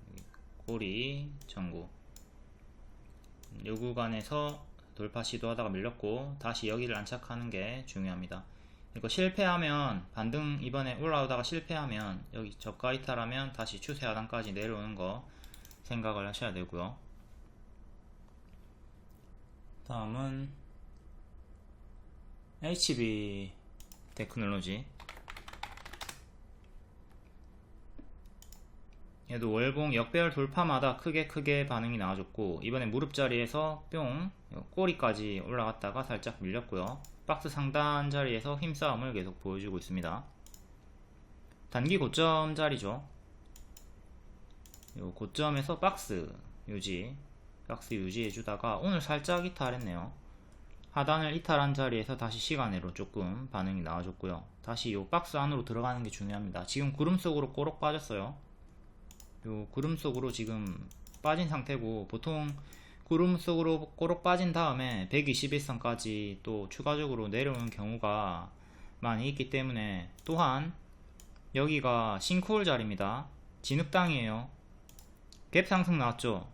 꼬리 전고 요 구간에서 돌파 시도하다가 밀렸고 다시 여기를 안착하는 게 중요합니다. 이거 실패하면 반등, 이번에 올라오다가 실패하면 여기 저가 이탈하면 다시 추세 하단까지 내려오는 거 생각을 하셔야 되고요. 다음은 HB 테크놀로지. 얘도 월봉 역배열 돌파마다 크게 반응이 나와줬고 이번에 무릎 자리에서 뿅 꼬리까지 올라갔다가 살짝 밀렸고요. 박스 상단 자리에서 힘싸움을 계속 보여주고 있습니다. 단기 고점 자리죠. 요 고점에서 박스 유지해주다가 오늘 살짝 이탈했네요. 하단을 이탈한 자리에서 다시 시간으로 조금 반응이 나와줬고요. 다시 요 박스 안으로 들어가는 게 중요합니다. 지금 구름 속으로 꼬록 빠졌어요. 요 구름 속으로 지금 빠진 상태고, 보통 구름 속으로 꼬록 빠진 다음에 121선까지 또 추가적으로 내려오는 경우가 많이 있기 때문에, 또한 여기가 싱크홀 자리입니다. 진흙땅이에요. 갭 상승 나왔죠.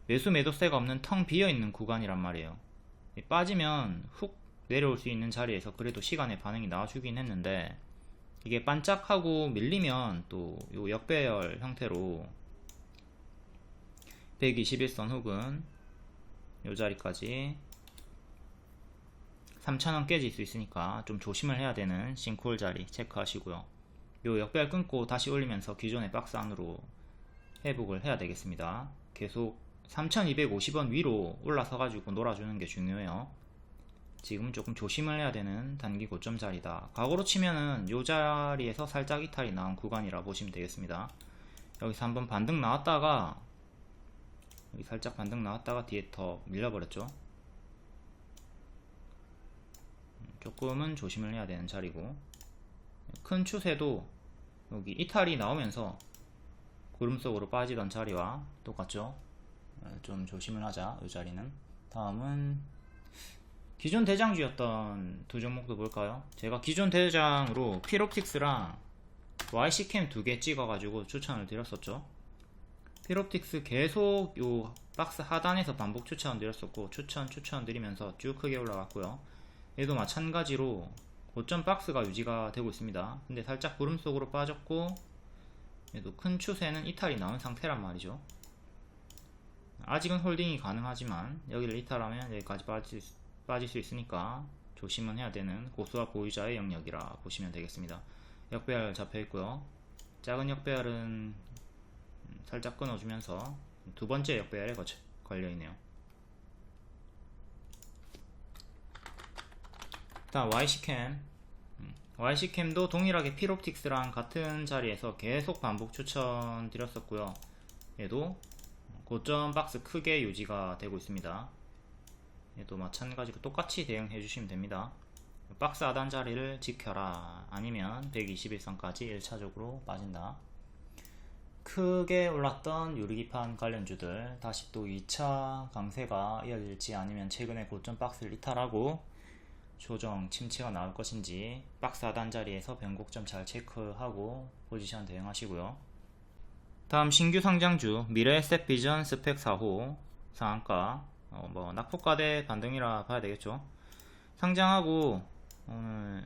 매수 매도세가 없는 텅 비어있는 구간이란 말이에요. 빠지면 훅 내려올 수 있는 자리에서 그래도 시간에 반응이 나와주긴 했는데, 이게 반짝하고 밀리면 또 요 역배열 형태로 121선 혹은 요 자리까지 3,000원 깨질 수 있으니까 좀 조심을 해야 되는 싱크홀 자리 체크하시고요. 요 역배열 끊고 다시 올리면서 기존의 박스 안으로 회복을 해야 되겠습니다. 계속 3,250원 위로 올라서 가지고 놀아주는 게 중요해요. 지금 조금 조심을 해야 되는 단기 고점 자리다. 과거로 치면은 요 자리에서 살짝 이탈이 나온 구간이라 보시면 되겠습니다. 여기서 한번 반등 나왔다가 여기 살짝 반등 나왔다가 뒤에 더 밀려버렸죠. 조금은 조심을 해야 되는 자리고, 큰 추세도 여기 이탈이 나오면서 구름 속으로 빠지던 자리와 똑같죠. 좀 조심을 하자. 이 자리는. 다음은 기존 대장주였던 두 종목도 볼까요? 제가 기존 대장으로 필옵틱스랑 YC캠 두 개 찍어가지고 추천을 드렸었죠. 필옵틱스 계속 요 박스 하단에서 반복 추천 드렸었고, 추천 드리면서 쭉 크게 올라갔고요. 얘도 마찬가지로 고점 박스가 유지가 되고 있습니다. 근데 살짝 구름 속으로 빠졌고, 얘도 큰 추세는 이탈이 나온 상태란 말이죠. 아직은 홀딩이 가능하지만 여기를 이탈하면 여기까지 빠질 수 있으니까 조심은 해야 되는 고수와 보유자의 영역이라 보시면 되겠습니다. 역배열 잡혀 있고요. 작은 역배열은 살짝 끊어주면서 두 번째 역배열에 걸려 있네요. 다음 YC캠도 동일하게 필옵틱스랑 같은 자리에서 계속 반복 추천 드렸었고요. 얘도 고점 박스 크게 유지가 되고 있습니다. 얘도 마찬가지로 똑같이 대응해 주시면 됩니다. 박스 하단 자리를 지켜라, 아니면 121선까지 1차적으로 빠진다. 크게 올랐던 유리기판 관련주들 다시 또 2차 강세가 이어질지, 아니면 최근에 고점 박스를 이탈하고 조정 침체가 나올 것인지 박스 하단 자리에서 변곡점 잘 체크하고 포지션 대응하시고요. 다음 신규 상장주 미래에셋비전 스펙 4호 상한가, 낙폭과대 반등이라 봐야 되겠죠. 상장하고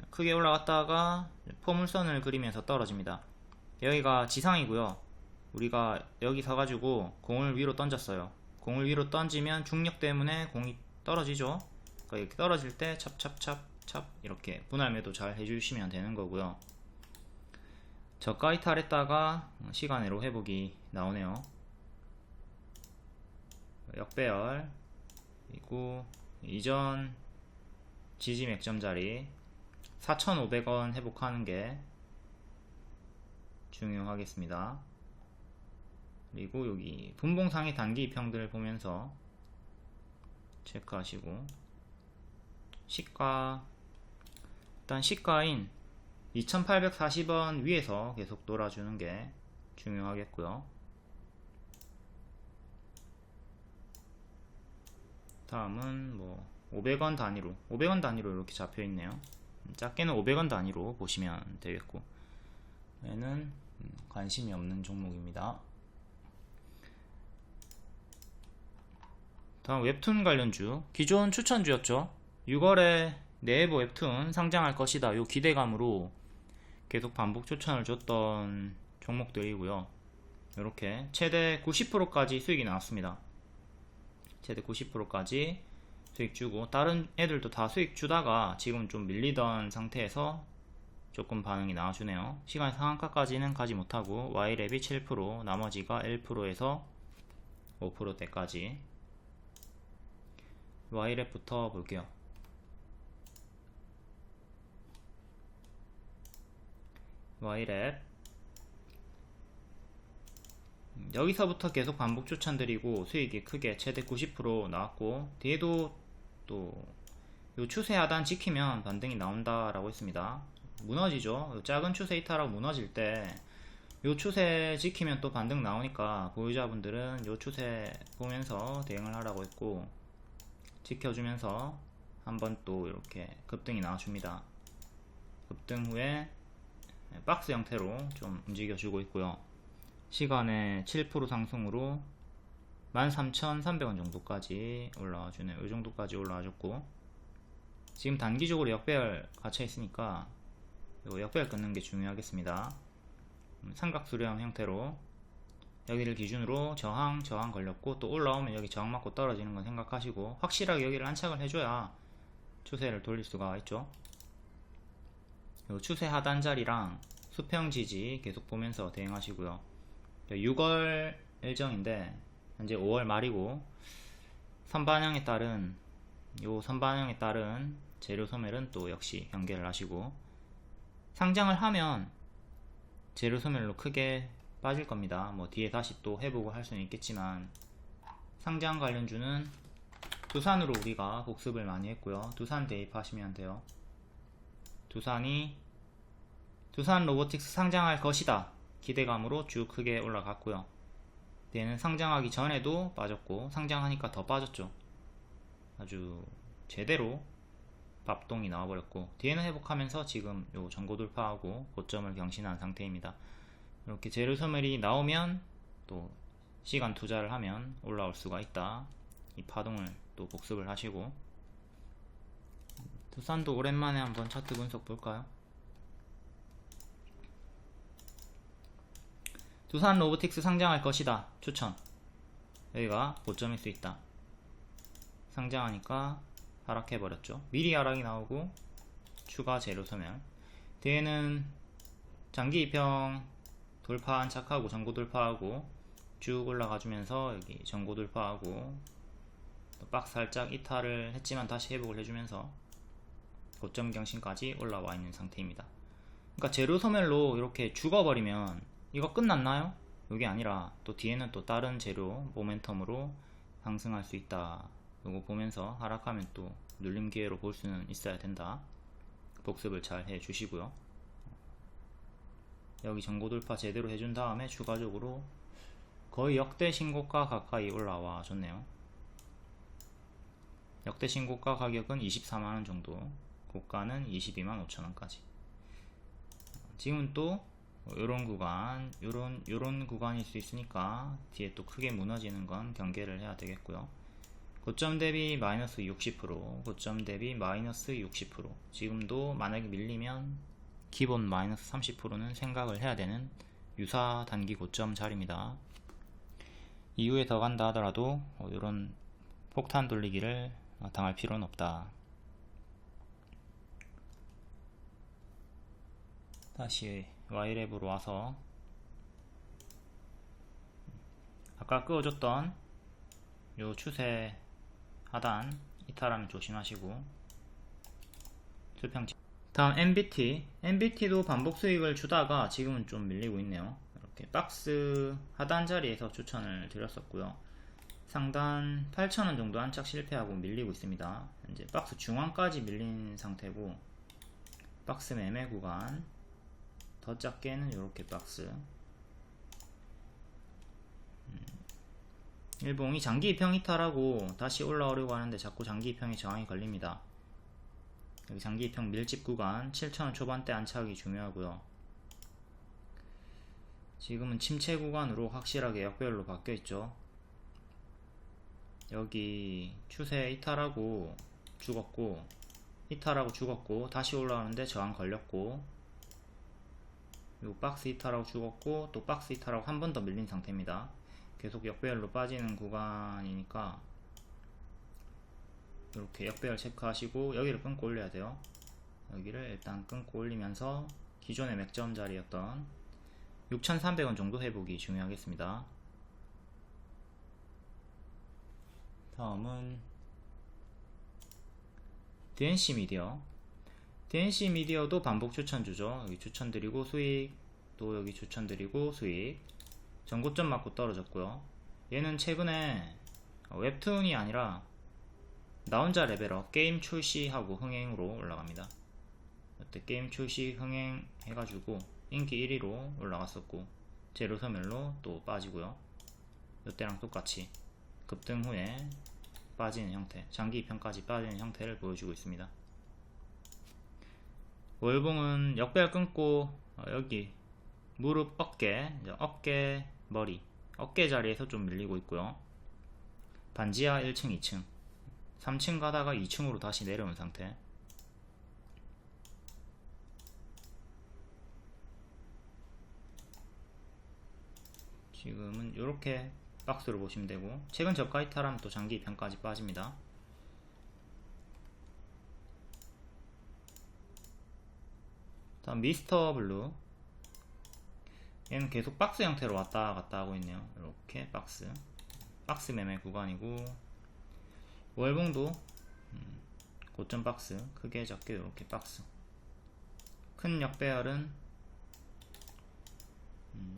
크게 올라갔다가 포물선을 그리면서 떨어집니다. 여기가 지상이고요. 우리가 여기 서가지고 공을 위로 던졌어요. 공을 위로 던지면 중력 때문에 공이 떨어지죠. 그러니까 이렇게 떨어질 때 찹찹찹찹 이렇게 분할 매도 잘 해주시면 되는 거고요. 저가 이탈했다가 시간으로 회복이 나오네요. 역배열, 그리고 이전 지지 맥점 자리 4,500원 회복하는 게 중요하겠습니다. 그리고 여기 분봉상의 단기 이평들을 보면서 체크하시고, 시가, 일단 시가인 2840원 위에서 계속 놀아주는 게 중요하겠고요. 다음은 500원 단위로 이렇게 잡혀 있네요. 작게는 500원 단위로 보시면 되겠고, 얘는 관심이 없는 종목입니다. 다음 웹툰 관련주, 기존 추천주였죠. 6월에 네이버 웹툰 상장할 것이다, 요 기대감으로 계속 반복 추천을 줬던 종목들이고요. 이렇게 최대 90%까지 수익이 나왔습니다. 최대 90%까지 수익 주고, 다른 애들도 다 수익 주다가 지금 좀 밀리던 상태에서 조금 반응이 나와주네요. 시간 상한가까지는 가지 못하고 Y랩이 7%, 나머지가 1%에서 5%대까지. Y랩부터 볼게요. Y랩 여기서부터 계속 반복 추천드리고 수익이 크게 최대 90% 나왔고, 뒤에도 또 요 추세 하단 지키면 반등이 나온다라고 했습니다. 무너지죠. 작은 추세 이탈하고 무너질 때 요 추세 지키면 또 반등 나오니까 보유자분들은 요 추세 보면서 대응을 하라고 했고, 지켜주면서 한번 또 이렇게 급등이 나와줍니다. 급등 후에 박스 형태로 좀 움직여주고 있고요. 시간에 7% 상승으로 13,300원 정도까지 올라와주네요. 이 정도까지 올라와줬고, 지금 단기적으로 역배열 갇혀 있으니까 이거 역배열 끊는 게 중요하겠습니다. 삼각수렴 형태로 여기를 기준으로 저항 걸렸고, 또 올라오면 여기 저항 맞고 떨어지는 건 생각하시고, 확실하게 여기를 안착을 해줘야 추세를 돌릴 수가 있죠. 요 추세 하단 자리랑 수평 지지 계속 보면서 대응하시고요. 6월 일정인데 현재 5월 말이고, 선반영에 따른 재료 소멸은 또 역시 경계를 하시고, 상장을 하면 재료 소멸로 크게 빠질 겁니다. 뒤에 다시 또 회복을 할 수는 있겠지만, 상장 관련주는 두산으로 우리가 복습을 많이 했고요. 두산 대입하시면 돼요. 두산 로보틱스 상장할 것이다 기대감으로 쭉 크게 올라갔고요. 얘는 상장하기 전에도 빠졌고, 상장하니까 더 빠졌죠. 아주 제대로 밥동이 나와버렸고, 뒤에는 회복하면서 지금 요 전고 돌파하고 고점을 경신한 상태입니다. 이렇게 재료 소멸이 나오면 또 시간 투자를 하면 올라올 수가 있다. 이 파동을 또 복습을 하시고, 두산도 오랜만에 한번 차트 분석 볼까요? 두산 로보틱스 상장할 것이다. 추천. 여기가 고점일 수 있다. 상장하니까 하락해버렸죠. 미리 하락이 나오고 추가 재료 소멸. 뒤에는 장기 입형 돌파 안착하고 전고 돌파하고 쭉 올라가주면서 여기 전고 돌파하고 또 박스 살짝 이탈을 했지만 다시 회복을 해주면서 고점 경신까지 올라와 있는 상태입니다. 그러니까 재료 소멸로 이렇게 죽어버리면 이거 끝났나요? 이게 아니라 또 뒤에는 또 다른 재료 모멘텀으로 상승할 수 있다. 이거 보면서 하락하면 또 눌림 기회로 볼 수는 있어야 된다. 복습을 잘 해주시고요. 여기 전고 돌파 제대로 해준 다음에 추가적으로 거의 역대 신고가 가까이 올라와 줬네요. 역대 신고가 가격은 24만원 정도, 고가는 22만 5천원까지. 지금은 또 요런 구간, 요런 구간일 수 있으니까 뒤에 또 크게 무너지는 건 경계를 해야 되겠고요. 고점 대비 마이너스 60%, 고점 대비 마이너스 60%. 지금도 만약에 밀리면 기본 마이너스 30%는 생각을 해야 되는 유사 단기 고점 자리입니다. 이후에 더 간다 하더라도 이런 폭탄 돌리기를 당할 필요는 없다. 다시 Y랩으로 와서 아까 끄어줬던 요 추세 하단 이탈하면 조심하시고, 수평. 다음 MBT도 반복 수익을 주다가 지금은 좀 밀리고 있네요. 이렇게 박스 하단 자리에서 추천을 드렸었고요. 상단 8,000원 정도 안착 실패하고 밀리고 있습니다. 이제 박스 중앙까지 밀린 상태고, 박스 매매 구간 더 작게는 이렇게 박스. 일봉이 장기 입형 이탈하고 다시 올라오려고 하는데 자꾸 장기 입형에 저항이 걸립니다. 여기 장기 입형 밀집 구간 7,000원 초반대 안착이 중요하고요. 지금은 침체 구간으로 확실하게 역별로 바뀌어 있죠. 여기 추세 이탈하고 죽었고, 이탈하고 죽었고 다시 올라오는데 저항 걸렸고, 요 박스 이탈하고 죽었고 또 박스 이탈하고 한 번 더 밀린 상태입니다. 계속 역배열로 빠지는 구간이니까 이렇게 역배열 체크하시고 여기를 끊고 올려야 돼요. 여기를 일단 끊고 올리면서 기존의 맥점 자리였던 6,300원 정도 회복이 중요하겠습니다. 다음은 DNC 미디어. DNC 미디어도 반복 추천주죠. 여기 추천드리고 수익, 또 여기 추천드리고 수익. 전고점 맞고 떨어졌고요. 얘는 최근에 웹툰이 아니라 나 혼자 레벨업 게임 출시하고 흥행으로 올라갑니다. 이때 게임 출시 흥행 해가지고 인기 1위로 올라갔었고, 재료 소멸로 또 빠지고요. 이때랑 똑같이 급등 후에 빠지는 형태, 장기 입형까지 빠지는 형태를 보여주고 있습니다. 월봉은 역배열 끊고 여기 무릎, 어깨, 머리, 어깨 자리에서 좀 밀리고 있고요. 반지하 1층, 2층, 3층 가다가 2층으로 다시 내려온 상태. 지금은 이렇게 박스로 보시면 되고, 최근 저가 이탈하면 또 장기 입형까지 빠집니다. 다음 미스터 블루. 얘는 계속 박스 형태로 왔다 갔다 하고 있네요. 이렇게 박스 매매 구간이고, 월봉도 고점 박스, 크게 작게 이렇게 박스. 큰 역배열은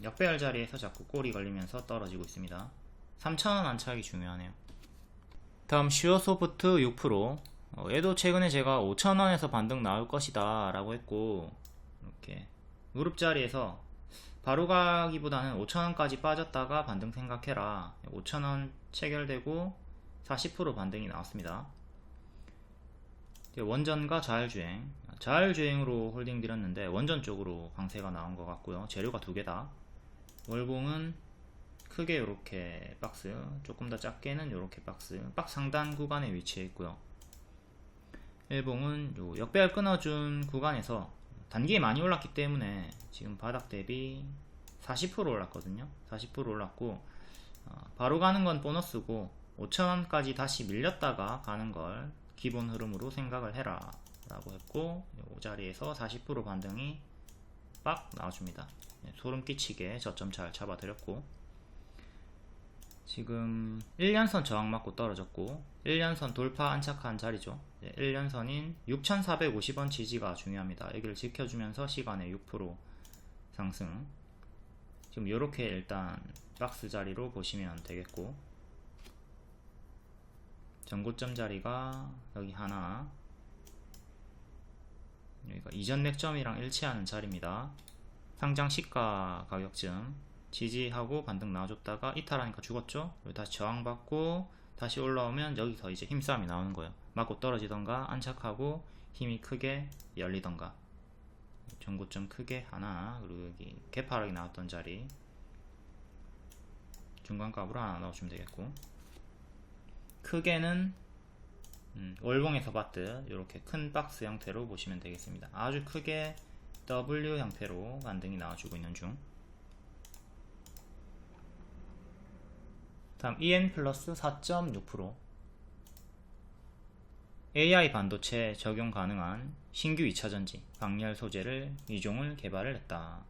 역배열 자리에서 자꾸 꼬리 걸리면서 떨어지고 있습니다. 3,000원 안착이 중요하네요. 다음 슈어소프트 6%. 얘도 최근에 제가 5,000원에서 반등 나올 것이다 라고 했고, 이렇게 무릎 자리에서 바로 가기보다는 5,000원까지 빠졌다가 반등 생각해라. 5,000원 체결되고 40% 반등이 나왔습니다. 원전과 자율주행. 자율주행으로 홀딩 드렸는데 원전 쪽으로 강세가 나온 것 같고요. 재료가 두 개다. 월봉은 크게 이렇게 박스, 조금 더 작게는 이렇게 박스 상단 구간에 위치해 있고요. 일봉은 요 역배열 끊어준 구간에서 단기에 많이 올랐기 때문에 지금 바닥 대비 40% 올랐거든요. 40% 올랐고 바로 가는 건 보너스고 5,000원까지 다시 밀렸다가 가는 걸 기본 흐름으로 생각을 해라 라고 했고, 이 자리에서 40% 반등이 빡 나와줍니다. 소름 끼치게 저점 잘 잡아드렸고, 지금 1년선 저항 맞고 떨어졌고 1년선 돌파 안착한 자리죠. 1년선인 6,450원 지지가 중요합니다. 여기를 지켜주면서 시간에 6% 상승. 지금 이렇게 일단 박스 자리로 보시면 되겠고, 전고점 자리가 여기 하나, 여기가 이전 맥점이랑 일치하는 자리입니다. 상장 시가 가격쯤 지지하고 반등 나와줬다가 이탈하니까 죽었죠. 여기 다시 저항받고 다시 올라오면 여기서 이제 힘싸움이 나오는 거예요. 맞고 떨어지던가 안착하고 힘이 크게 열리던가. 전고점 크게 하나, 그리고 여기 개파락이 나왔던 자리 중간값으로 하나 넣어주면 되겠고, 크게는 월봉에서 봤듯 이렇게 큰 박스 형태로 보시면 되겠습니다. 아주 크게 W 형태로 반등이 나와주고 있는 중. 다음 EN 플러스 4.6%. AI 반도체 적용 가능한 신규 2차전지 방열 소재를 이종을 개발을 했다.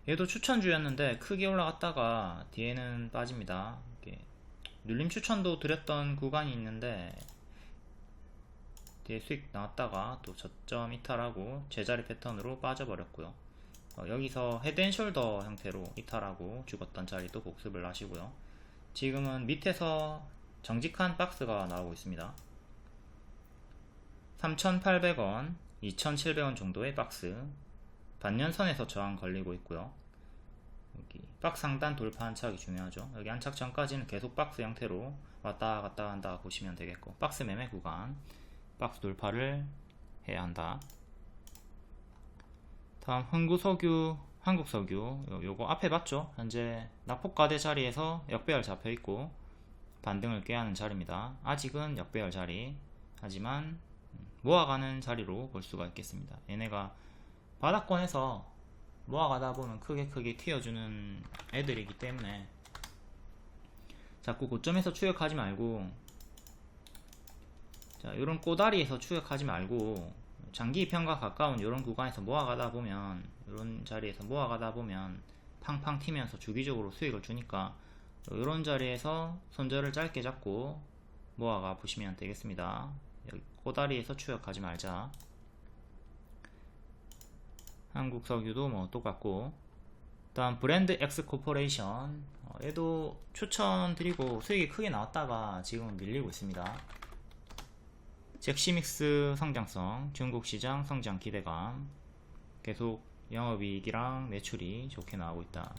얘도 추천주였는데 크게 올라갔다가 뒤에는 빠집니다. 눌림 추천도 드렸던 구간이 있는데 뒤에 수익 나왔다가 또 저점 이탈하고 제자리 패턴으로 빠져버렸고요. 여기서 헤드앤숄더 형태로 이탈하고 죽었던 자리도 복습을 하시고요. 지금은 밑에서 정직한 박스가 나오고 있습니다. 3,800원, 2,700원 정도의 박스, 반년선에서 저항 걸리고 있고요. 여기 박스 상단 돌파 안착이 중요하죠. 여기 안착 전까지는 계속 박스 형태로 왔다 갔다 한다 보시면 되겠고, 박스 매매 구간, 박스 돌파를 해야 한다. 다음 흥구석유, 한국석유, 요거 앞에 봤죠? 현재 낙폭과대 자리에서 역배열 잡혀있고 반등을 꾀하는 자리입니다. 아직은 역배열 자리, 하지만 모아가는 자리로 볼 수가 있겠습니다. 얘네가 바닥권에서 모아가다 보면 크게 튀어주는 애들이기 때문에 자꾸 고점에서 추격하지 말고, 자, 요런 꼬다리에서 추격하지 말고 장기 입현과 가까운 이런 구간에서 모아가다 보면, 이런 자리에서 모아가다 보면 팡팡 튀면서 주기적으로 수익을 주니까 이런 자리에서 손절을 짧게 잡고 모아가 보시면 되겠습니다. 여기 꼬다리에서 추격하지 말자. 한국석유도 뭐 똑같고, 다음 브랜드 X 코퍼레이션, 얘도 추천드리고 수익이 크게 나왔다가 지금은 밀리고 있습니다. 잭시믹스 성장성, 중국 시장 성장 기대감, 계속 영업이익이랑 매출이 좋게 나오고 있다.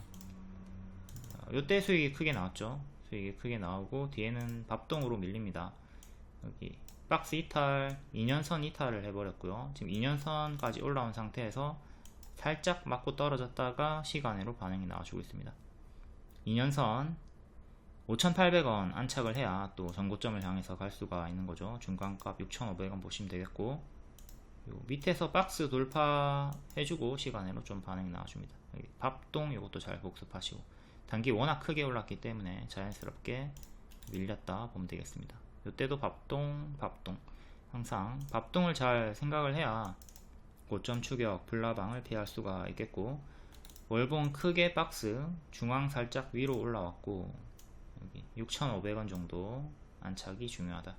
요때 수익이 크게 나왔죠. 수익이 크게 나오고 뒤에는 밥동으로 밀립니다. 여기 박스 이탈, 2년선 이탈을 해버렸고요. 지금 2년선까지 올라온 상태에서 살짝 맞고 떨어졌다가 시간으로 반응이 나와주고 있습니다. 2년선 5,800원 안착을 해야 또 전고점을 향해서 갈 수가 있는 거죠. 중간값 6,500원 보시면 되겠고, 요 밑에서 박스 돌파 해주고 시간으로 좀 반응이 나와줍니다. 여기 밥동 이것도 잘 복습하시고, 단기 워낙 크게 올랐기 때문에 자연스럽게 밀렸다 보면 되겠습니다. 이때도 밥동 항상 밥동을 잘 생각을 해야 고점 추격 불나방을 피할 수가 있겠고, 월봉 크게 박스 중앙 살짝 위로 올라왔고 여기 6,500원 정도 안착이 중요하다.